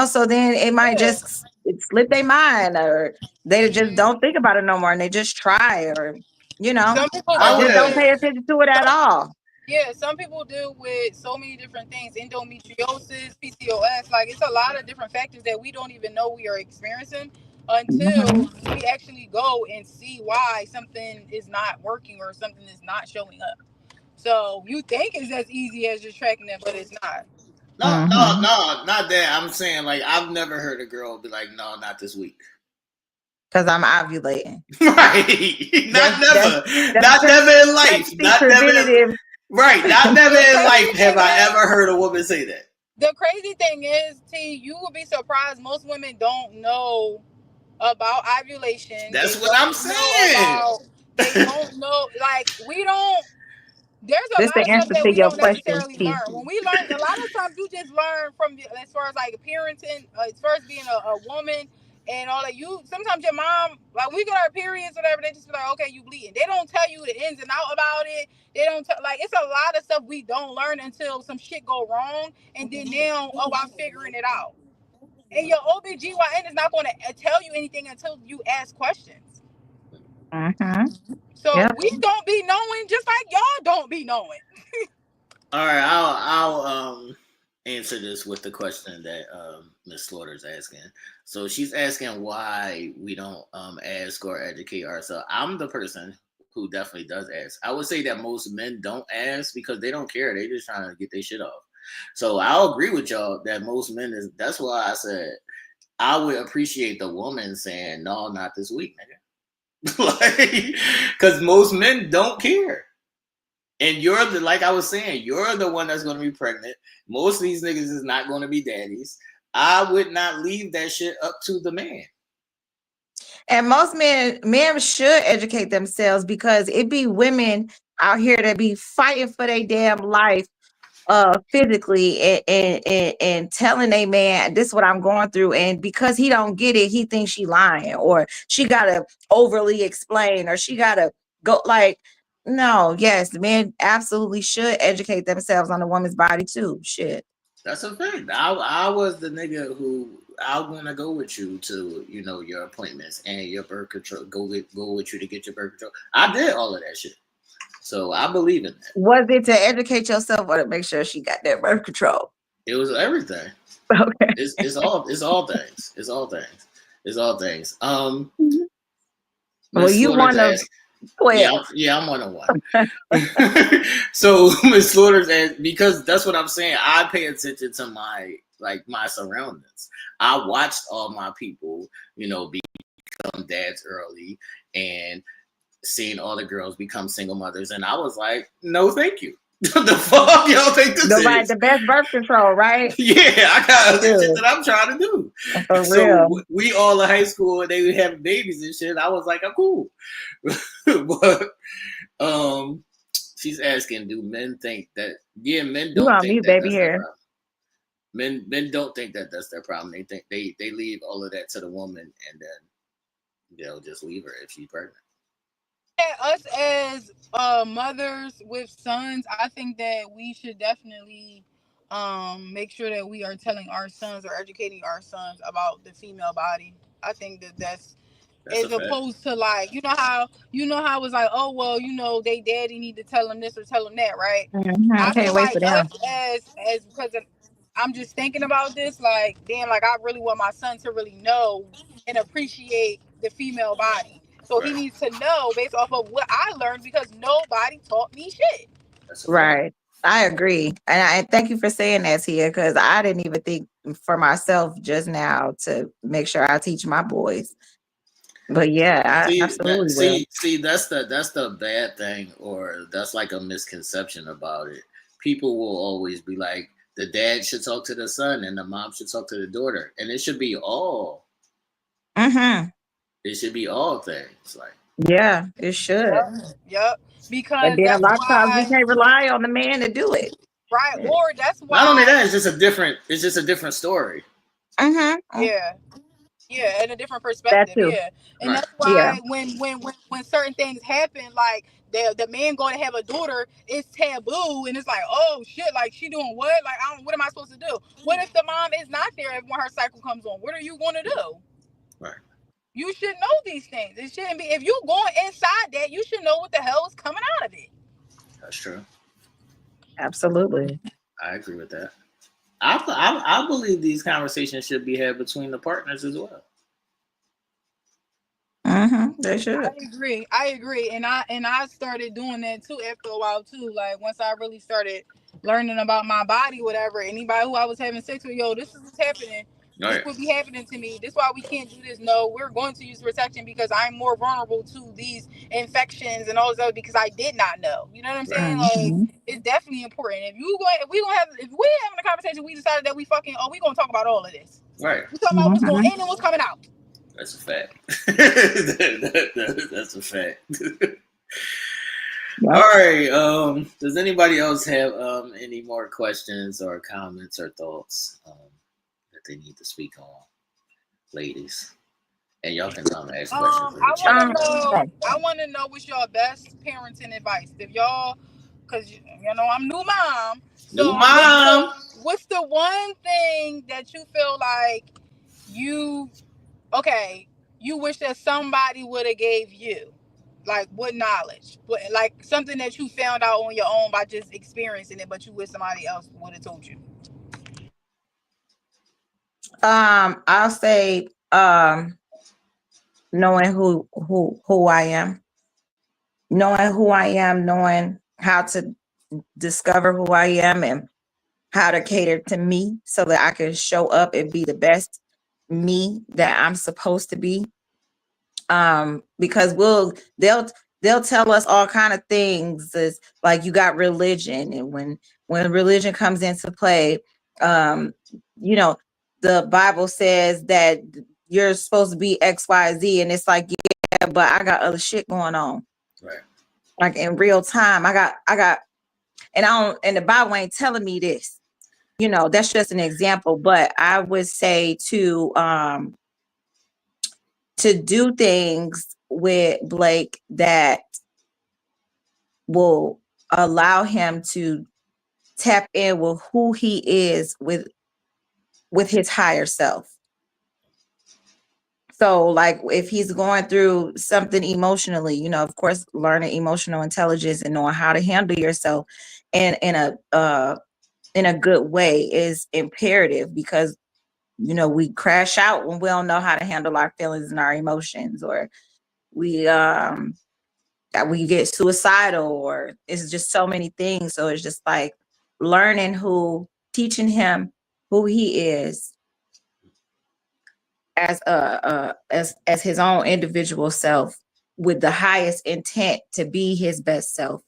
so then it might just slip their mind, or they just don't think about it no more, and they just try, or some people just don't pay attention to it at all. Yeah, some people deal with so many different things, endometriosis, PCOS, like it's a lot of different factors that we don't even know we are experiencing until we actually go and see why something is not working or something is not showing up. So you think it's as easy as just tracking it, but it's not. No, not that. I'm saying, like, I've never heard a girl be like, no, not this week. Because I'm ovulating. Right. Not never in life. Not never. Right. Not never in life have I ever heard a woman say that. The crazy thing is, T, you would be surprised. Most women don't know about ovulation. That's what I'm saying. They don't know. Like, we don't. There's a lot of stuff that we don't necessarily learn. When we learn, a lot of times you just learn from, as far as like parenting, as far as being a woman and all that. Sometimes your mom, like we get our periods, whatever, they just be like, okay, you bleeding. They don't tell you the ins and outs about it. They don't like, it's a lot of stuff we don't learn until some shit go wrong, and then now, I'm figuring it out. And your OBGYN is not going to tell you anything until you ask questions. So we don't be knowing, just like y'all don't be knowing. All right, I'll answer this with the question that Miss Slaughter's asking. So she's asking why we don't ask or educate ourselves. I'm the person who definitely does ask. I would say that most men don't ask because they don't care. They just trying to get their shit off. So I'll agree with y'all that most men that's why I said I would appreciate the woman saying, no, not this week, nigga. Like, because most men don't care. And like I was saying, you're the one that's going to be pregnant. Most of these niggas is not going to be daddies. I would not leave that shit up to the man. And most men should educate themselves, because it be women out here that be fighting for their damn life physically and telling a man, this is what I'm going through, and because he don't get it, he thinks she lying, or she gotta overly explain, or she gotta go like, no, yes, men absolutely should educate themselves on the woman's body too. Shit. That's a fact. I was the nigga who I want to go with you to, your appointments and your birth control. Go with you to get your birth control. I did all of that shit. So I believe in that. Was it to educate yourself or to make sure she got that birth control? It was everything. Okay. It's all things. It's all things. It's all things. Well, you want to. Yeah, I'm 101. So Miss Slaughter's asked, because that's what I'm saying. I pay attention to my surroundings. I watched all my people, become dads early, and seeing all the girls become single mothers, and I was like, no, thank you. The fuck y'all think this is? The best birth control, right? Yeah, I got other shit that I'm trying to do. For real. We all in high school and they would have babies and shit. I was like, I'm cool. But she's asking, do men think that? Yeah, men don't think that that's their problem. Men don't think that that's their problem. They think they leave all of that to the woman, and then they'll just leave her if she's pregnant. Us as mothers with sons, I think that we should definitely make sure that we are telling our sons or educating our sons about the female body. I think that that's as opposed to like you know how it's like, oh well, they daddy need to tell them this or tell them that, right? I feel like us as because I'm just thinking about this, like damn, like I really want my son to really know and appreciate the female body. So he needs to know based off of what I learned because nobody taught me shit. Right. I agree. And I thank you for saying that, Tia, because I didn't even think for myself just now to make sure I teach my boys. But yeah, I absolutely will. See, that's the bad thing, or that's like a misconception about it. People will always be like, the dad should talk to the son and the mom should talk to the daughter. And it should be all. It should be all things. Like, yeah, it should. Yep. Because and then a lot of times we can't rely on the man to do it. Right. Or that's why not only that, it's just a different story. Yeah. Yeah, and a different perspective. Yeah. And that's why when certain things happen, like the man going to have a daughter, it's taboo, and it's like, oh shit, like she doing what? Like what am I supposed to do? What if the mom is not there when her cycle comes on? What are you going to do? Right. You should know these things. It shouldn't be if you going inside that, you should know what the hell is coming out of it. That's true. Absolutely. I agree with that. I believe these conversations should be had between the partners as well. They should. I agree, and I started doing that too after a while too. Like once I really started learning about my body, whatever. Anybody who I was having sex with, yo, this is what's happening. This would be happening to me. This is why we can't do this. No, we're going to use protection because I'm more vulnerable to these infections and all this other because I did not know. You know what I'm saying? Like it's definitely important. If we're having a conversation, we decided that we gonna talk about all of this. Right. We talking about what's going in and what's coming out. That's a fact. That's a fact. All right. Does anybody else have any more questions or comments or thoughts that they need to speak on, ladies? And y'all can ask questions. I want to know what's your best parenting advice. If y'all, because I'm new mom. New mom. What's the one thing that you feel like you wish that somebody would have gave you? Like what knowledge? Like something that you found out on your own by just experiencing it, but you wish somebody else would have told you. I'll say knowing who I am. Knowing how to discover who I am and how to cater to me so that I can show up and be the best me that I'm supposed to be. Because they'll tell us all kind of things. It's like you got religion, and when religion comes into play, the Bible says that you're supposed to be XYZ, and it's like, yeah, but I got other shit going on. Right. Like in real time, I got, and the Bible ain't telling me this. That's just an example, but I would say to do things with Blake that will allow him to tap in with who he is with his higher self. So like if he's going through something emotionally, of course, learning emotional intelligence and knowing how to handle yourself in a good way is imperative, because we crash out when we don't know how to handle our feelings and our emotions, or we get suicidal, or it's just so many things. So it's just like teaching him who he is as his own individual self with the highest intent to be his best self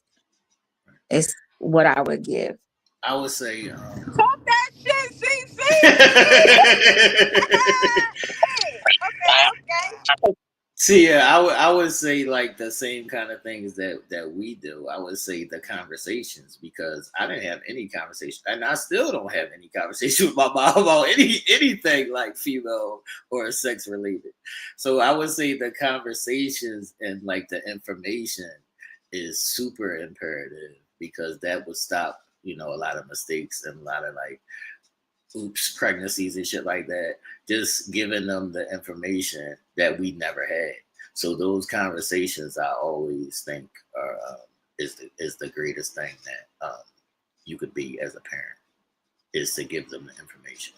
is what I would give. I would say talk that shit, CC. Okay. See, yeah, I would say like the same kind of things that we do. I would say the conversations, because I didn't have any conversation, and I still don't have any conversation with my mom about anything like female or sex related. So I would say the conversations and like the information is super imperative, because that would stop, a lot of mistakes and a lot of like pregnancies and shit like that. Just giving them the information that we never had. So those conversations, I always think are is the greatest thing that you could be as a parent, is to give them the information.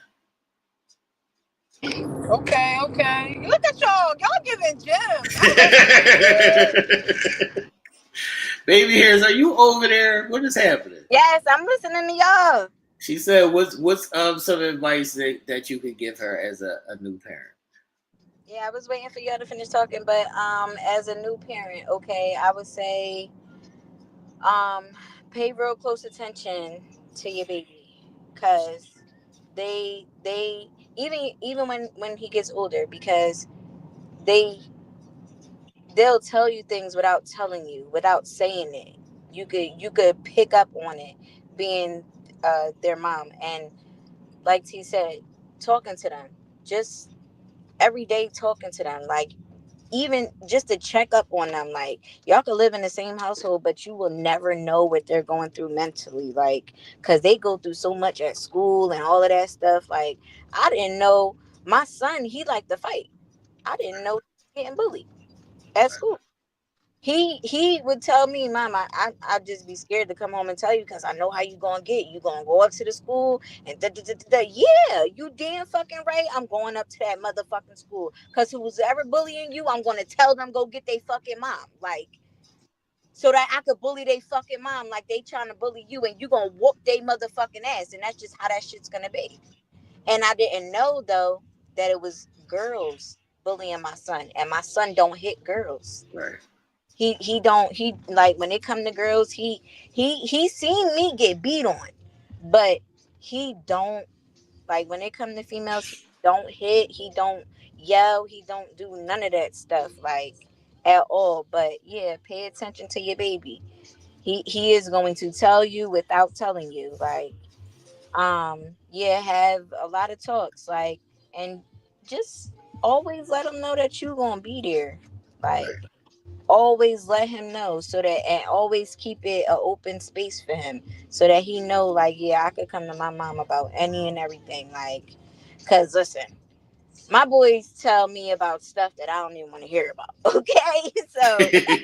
Okay. Look at y'all giving gems. Baby hairs, are you over there? What is happening? Yes, I'm listening to y'all. She said, "What's some advice that you could give her as a new parent?" Yeah, I was waiting for y'all to finish talking, but as a new parent, okay, I would say pay real close attention to your baby, because they even when he gets older, because they'll tell you things without telling you, without saying it. You could pick up on it, being their mom. And like T said, talking to them, just every day talking to them, like even just to check up on them. Like, y'all could live in the same household, but you will never know what they're going through mentally, like, because they go through so much at school and all of that stuff. Like, I didn't know my son, he liked to fight. I didn't know he was getting bullied at school. He would tell me, Mama, I'd just be scared to come home and tell you, because I know how you gonna get. You gonna go up to the school and yeah, you damn fucking right. I'm going up to that motherfucking school, because who's ever bullying you, I'm gonna tell them go get their fucking mom, like, so that I could bully they fucking mom like they trying to bully you, and you gonna whoop they motherfucking ass, and that's just how that shit's gonna be. And I didn't know though that it was girls bullying my son, and my son don't hit girls. Right. He don't, he like, when it come to girls, he seen me get beat on, but he don't, like, when it come to females, he don't hit, he don't yell, he don't do none of that stuff, like, at all. But yeah, pay attention to your baby. He is going to tell you without telling you, like, yeah, have a lot of talks, like, and just always let him know that you gonna be there, like, always let him know, so that, and always keep it an open space for him, so that he know, like, yeah, I could come to my mom about any and everything, like, because listen, my boys tell me about stuff that I don't even want to hear about. Okay, so they tell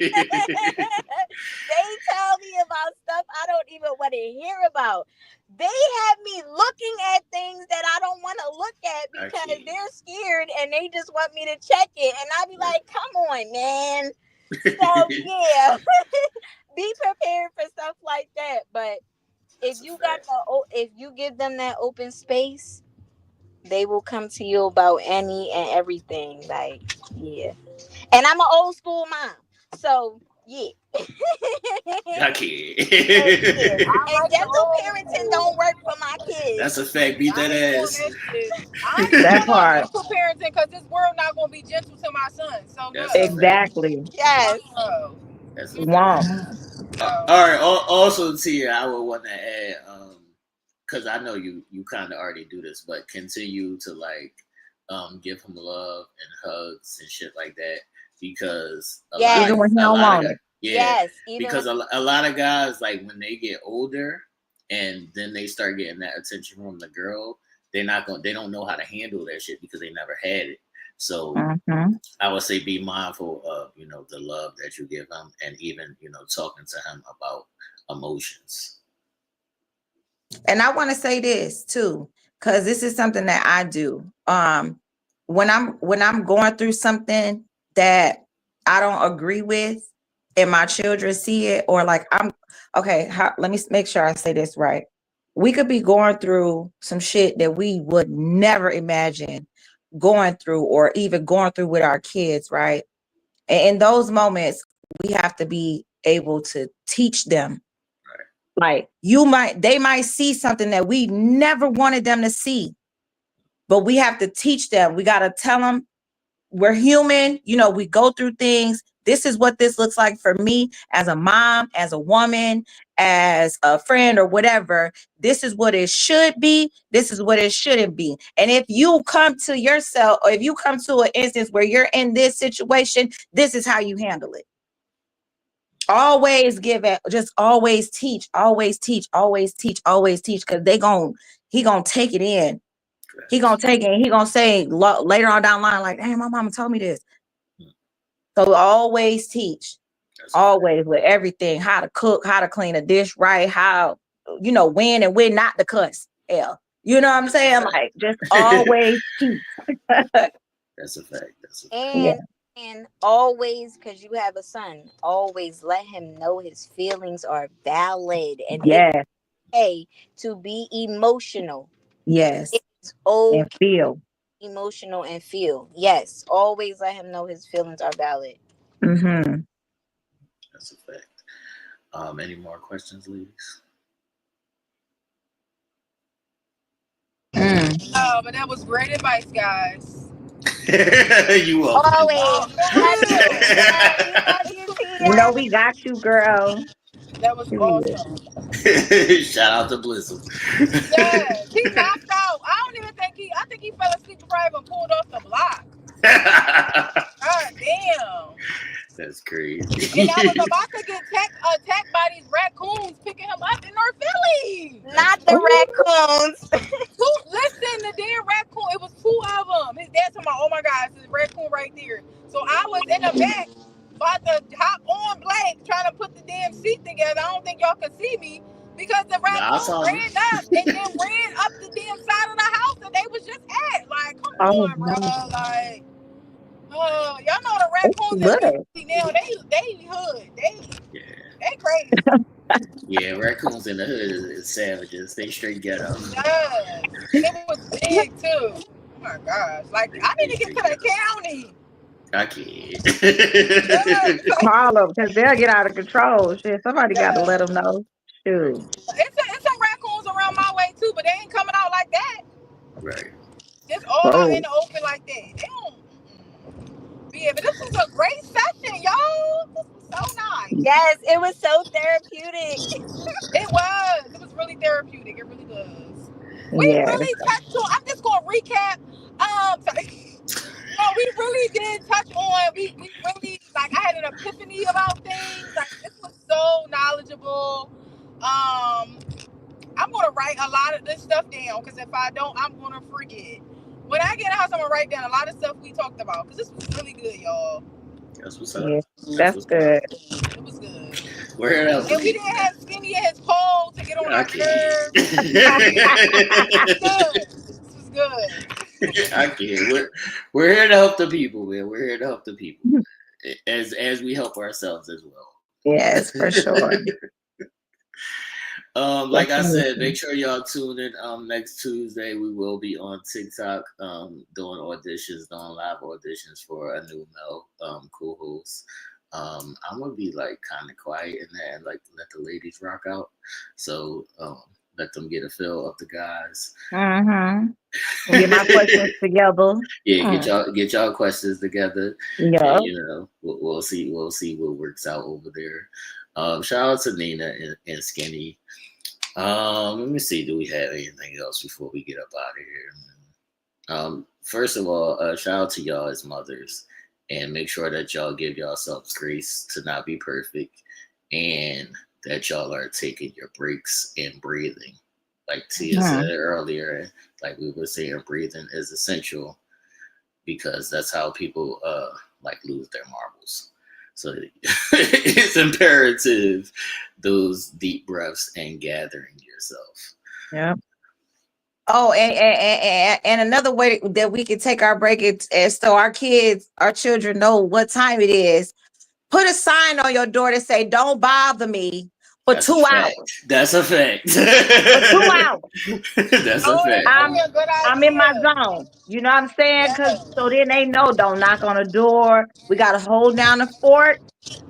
me about stuff I don't even want to hear about. They have me looking at things that I don't want to look at, because they're scared and they just want me to check it, and I be like, come on, man. So yeah, be prepared for stuff like that. But if you give them that open space, they will come to you about any and everything. Like, yeah. And I'm an old school mom, so yeah. Okay. And dental parenting don't work for my kids. That's a fact. Beat that ass. I ain't That doing part. gentle parenting, because this world not gonna be gentle to my son. So no. Exactly. Yes. That's You won't. all right. Also, Tia, I would want to add, because I know you kind of already do this, but continue to like give him love and hugs and shit like that, because Even when he don't want it. Yeah, because a lot of guys, like, when they get older and then they start getting that attention from the girl, they don't know how to handle that shit, because they never had it. So I would say be mindful of, the love that you give him, and even, talking to him about emotions. And I want to say this too, because this is something that I do. When I'm going through something that I don't agree with, and my children see it, or like let me make sure I say this right. We could be going through some shit that we would never imagine going through, or even going through with our kids, right? And in those moments, we have to be able to teach them. Like, they might see something that we never wanted them to see, but we have to teach them. We got to tell them, we're human, you know, we go through things. This is what this looks like for me as a mom, as a woman, as a friend or whatever. This is what it should be. This is what it shouldn't be. And if you come to yourself, or if you come to an instance where you're in this situation, this is how you handle it. Always give it, just always teach, always teach, always teach, always teach, because he gonna take it in. He gonna take it and he gonna say later on down the line, like, hey, my mama told me this. So always teach. Always with everything, how to cook, how to clean a dish right, how, you know, when and when not to cuss. Hell. You know what I'm saying? Like, just always teach. That's a fact. That's a fact. And always, because you have a son, always let him know his feelings are valid and it's okay to be emotional. Yes. It's okay. And feel. Emotional and feel. Yes. Always let him know his feelings are valid. Mm-hmm. That's a fact. Any more questions, ladies? Oh, but that was great advice, guys. You welcome. Always. You know, we got you, girl. That was awesome. Shout out to Blizzard. Yes, he knocked out. I think he fell asleep before I even pulled off the block. God damn. That's crazy. And I was about to get attacked by these raccoons picking him up in North Philly. Not the raccoons. Listen, the damn raccoon. It was 2 of them. His dad told me, oh my God, it's a raccoon right there. So I was in the back, about to hop on Blake, trying to put the damn seat together. I don't think y'all could see me because the raccoon ran up and then ran up the damn side of the house that they was just at. Like, come on, bro. Like, y'all know the raccoons that we now, they hood. They crazy. Yeah, raccoons in the hood is savages. They straight ghetto. Yeah. It was big too. Oh my gosh. Like, I need to get to the county. I can't. Call them because they'll get out of control. Shit, somebody got to let them know. Shoot. It's some raccoons around my way too, but they ain't coming out like that. Right. Just all out in the open like that. They don't. Yeah, but this was a great session, y'all. This was so nice. Yes, it was so therapeutic. It was. It was really therapeutic. It really was. We really touched on. I'm just gonna recap. No, we really did touch on. We really, like, I had an epiphany about things. Like, this was so knowledgeable. I'm gonna write a lot of this stuff down because if I don't, I'm gonna forget. When I get in the house, I'm gonna write down a lot of stuff we talked about because this was really good, y'all. That's what's up. Yeah, that's good. It was good. Where else? And we didn't have Skinny at his pole to get on our nerves. This was good. I can't. We're here to help the people, man. We're here to help the people as we help ourselves as well. Yes, for sure. Like I said, make sure y'all tune in next Tuesday. We will be on TikTok doing auditions, doing live auditions for a new male co-host. I'm gonna be like kind of quiet in there and like let the ladies rock out. So let them get a feel of the guys. Get my questions together. Yeah, get y'all questions together. Yeah, and, you know, we'll see what works out over there. Shout out to Nina and Skinny. Let me see. Do we have anything else before we get up out of here? First of all, shout out to y'all as mothers, and make sure that y'all give yourselves grace to not be perfect, and that y'all are taking your breaks and breathing. Like Tia said earlier, like we were saying, breathing is essential because that's how people like lose their marbles. So it's imperative those deep breaths and gathering yourself. Yeah. Oh, and another way that we can take our break is so our children know what time it is. Put a sign on your door to say, "Don't bother me for 2 hours." That's a fact. For 2 hours. That's a fact. I'm in my zone. You know what I'm saying? Because so then they know, don't knock on the door. We got to hold down the fort.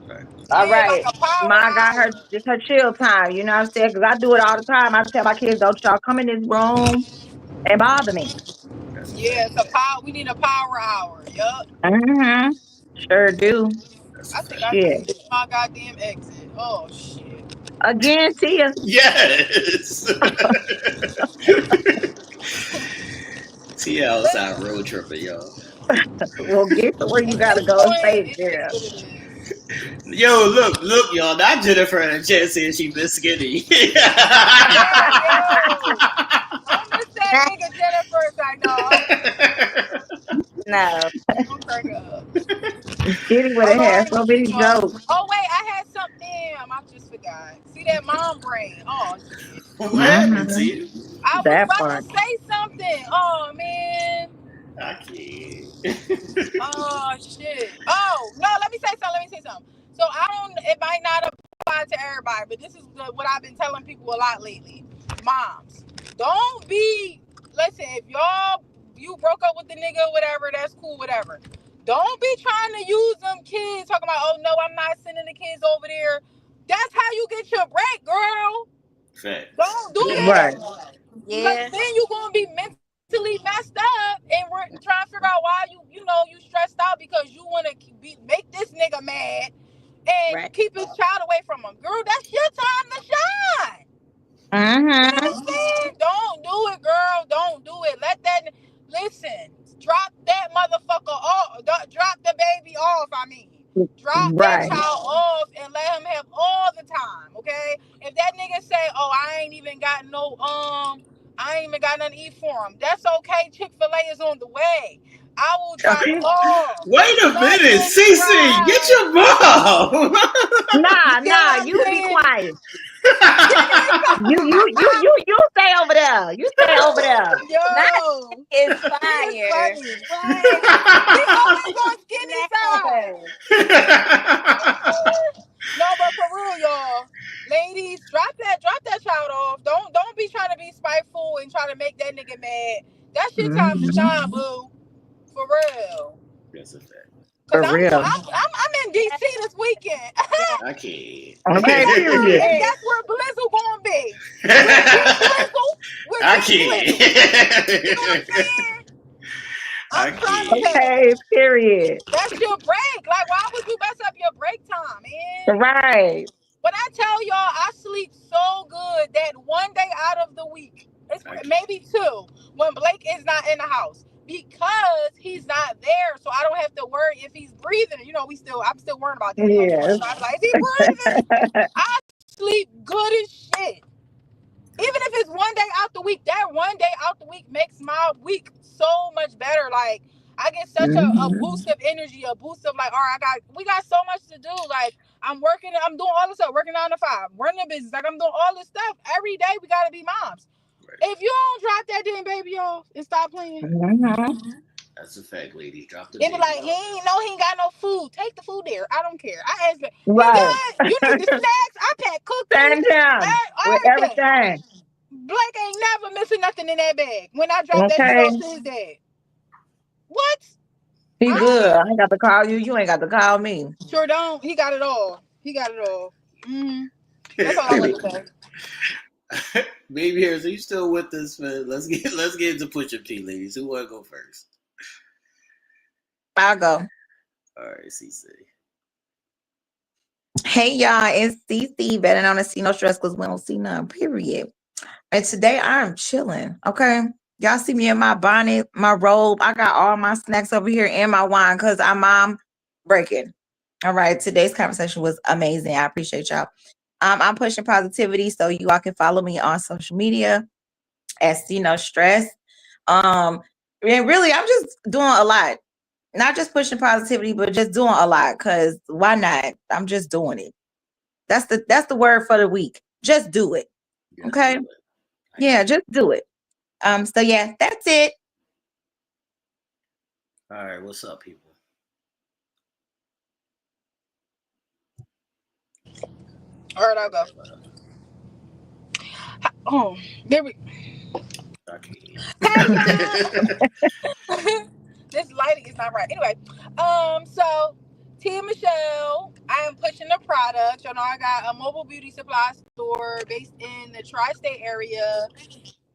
Right. All right. Mom got it's her chill time. You know what I'm saying? Because I do it all the time. I tell my kids, don't y'all come in this room and bother me. Yeah, it's a power. We need a power hour. Yup. Sure do. I think I just hit my goddamn exit. Oh shit. Again, Tia. Yes. Tia outside road tripping, y'all. Well, get to where you gotta go and stay there. Yo, look, y'all. Not Jennifer in the chat saying she been skinny. Don't miss that nigga Jennifer. I know. No. Don't crack up. Kitty would have had so many jokes. Oh wait, I had something. Damn, I just forgot. See that mom brain? Oh shit. What happened to you? I was about to say something. Oh man. I can't. Oh shit. Oh no, let me say something. So it might not apply to everybody, but this is what I've been telling people a lot lately. Moms, don't be, listen, if you broke up with the nigga or whatever, that's cool, whatever. Don't be trying to use them kids, talking about, oh no, I'm not sending the kids over there. That's how you get your break, girl. Fact. Don't do that. Right. Yeah. Because then you're going to be mentally messed up and we're trying to figure out why you stressed out because you want to make this nigga mad and keep his child away from him. Girl, that's your time to shine. You understand? Don't do it, girl. Don't do it. Listen, drop that motherfucker off. Drop the baby off, Drop that child off and let him have all the time, okay? If that nigga say, oh, I ain't even got nothing to eat for him, that's okay. Chick-fil-A is on the way. I will drop off. Wait a minute, Cece, get your mom. Nah, you be quiet. you stay over there. You stay over there. Yo, it's fire. We always on skinny side. No, but for real, y'all, ladies, drop that child off. Don't be trying to be spiteful and try to make that nigga mad. That's your time to shine, boo. For real. That's a fact. For real. I'm in DC this weekend. I can't. Okay, period. And that's where Blizzle gonna be. I can't. You know what I'm saying? I'm trying to tell you. Okay, period. That's your break. Like, why would you mess up your break time, man? Right. When I tell y'all, I sleep so good that one day out of the week, maybe two, when Blake is not in the house. Because he's not there, so I don't have to worry if he's breathing. You know, I'm still worrying about that. Yes. So I'm like, is he breathing? I sleep good as shit. Even if it's one day out the week, that one day out the week makes my week so much better. Like, I get such a boost of energy, a boost of like, all right, we got so much to do. Like, I'm doing all this stuff, working 9 to 5, running a business. Like, I'm doing all this stuff. Every day we gotta be moms. If you don't drop that damn baby off and stop playing. That's a fact, lady. Drop the baby. It be like, off. he ain't got no food. Take the food there. I don't care. I asked him, right. You need the snacks? I pack cookies. Stand down with everything. Blake ain't never missing nothing in that bag. When I drop that shit off to his dad. What? He good. I ain't got to call you. You ain't got to call me. Sure don't. He got it all. Mm-hmm. That's all I want to say. Baby hairs, are you still with us, man? Let's get into push-up tea, ladies. Who want to go first? I'll go. All right, CC. Hey y'all, it's CC, better known as CNoStress because we don't see none, period. And today I'm chilling, okay? Y'all see me in my bonnet, my robe. I got all my snacks over here and my wine because I'm mom breaking. All right, today's conversation was amazing. I appreciate y'all. I'm pushing positivity, so you all can follow me on social media at CNoStress. And really, I'm just doing a lot. Not just pushing positivity, but just doing a lot. Cause why not? I'm just doing it. That's the word for the week. Just do it. Okay. Yeah, just do it. So yeah, that's it. All right, what's up, people? All right, I'll go. Oh, there we. This lighting is not right. Anyway, so Tia Michelle, I am pushing the product. You know, I got a mobile beauty supply store based in the tri-state area.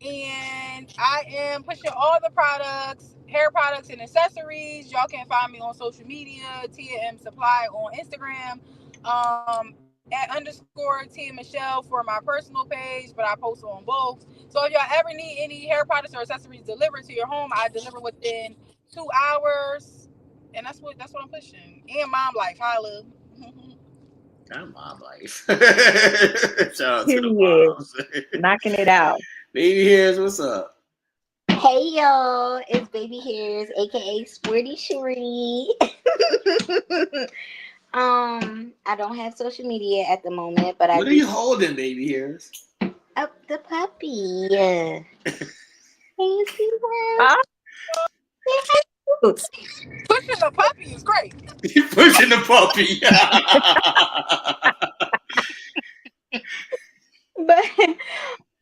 And I am pushing all the products, hair products and accessories. Y'all can find me on social media, Tia M Supply on Instagram, at _ Tia Michelle for my personal page, but I post on both. So if y'all ever need any hair products or accessories delivered to your home, I deliver within 2 hours. And that's what I'm pushing. And Mom Life, holla. Not Mom Life. Shout out to the moms. Knocking it out. Baby Hairs, what's up? Hey y'all, it's Baby Hairs, aka Sporty Shorty. I don't have social media at the moment, but what are you holding, Baby Hairs? Up the puppy. Can you see that? Pushing the puppy is great. You're pushing the puppy.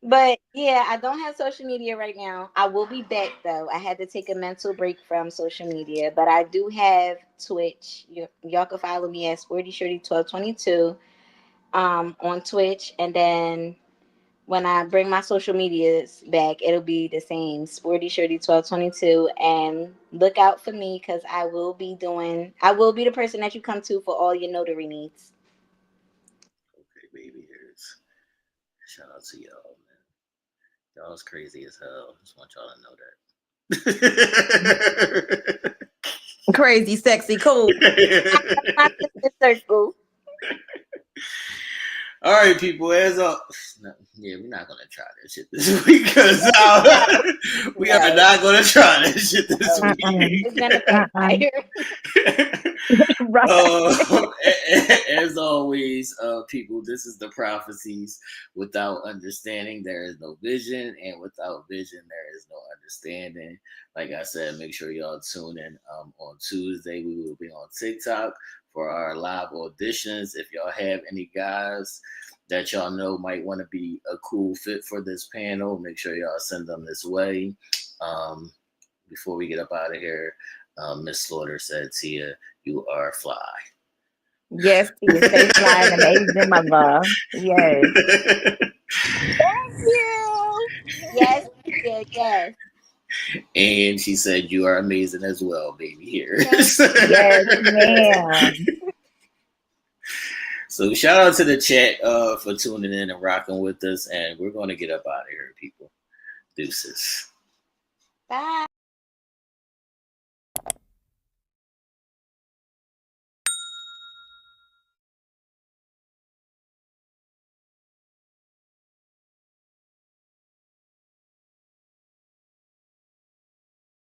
But yeah, I don't have social media right now. I will be back though. I had to take a mental break from social media, but I do have Twitch. Y'all can follow me at Sporty Shorty 1222 on Twitch, and then when I bring my social medias back, it'll be the same, Sporty Shorty 1222, and look out for me because I will be the person that you come to for all your notary needs. Okay, Baby Hairs. Shout out to y'all, man. Y'all's crazy as hell. Just want y'all to know that. Crazy, sexy, cool. All right, people. As we're not gonna try this shit this week because we are not gonna try this shit this week. It's gonna backfire. As always, people, this is the Prophecies. Without understanding, there is no vision, and without vision, there is no understanding. Like I said, make sure y'all tune in. On Tuesday, we will be on TikTok for our live auditions. If y'all have any guys that y'all know might want to be a cool fit for this panel, make sure y'all send them this way. Before we get up out of here, Miss Slaughter said, Tia, you are fly. Yes, Tia, stay fly and amazing, my love. Yes. Thank you. Yes, yes. And she said, you are amazing as well, baby. Here. Yes, ma'am. So shout out to the chat for tuning in and rocking with us. And we're going to get up out of here, people. Deuces. Bye.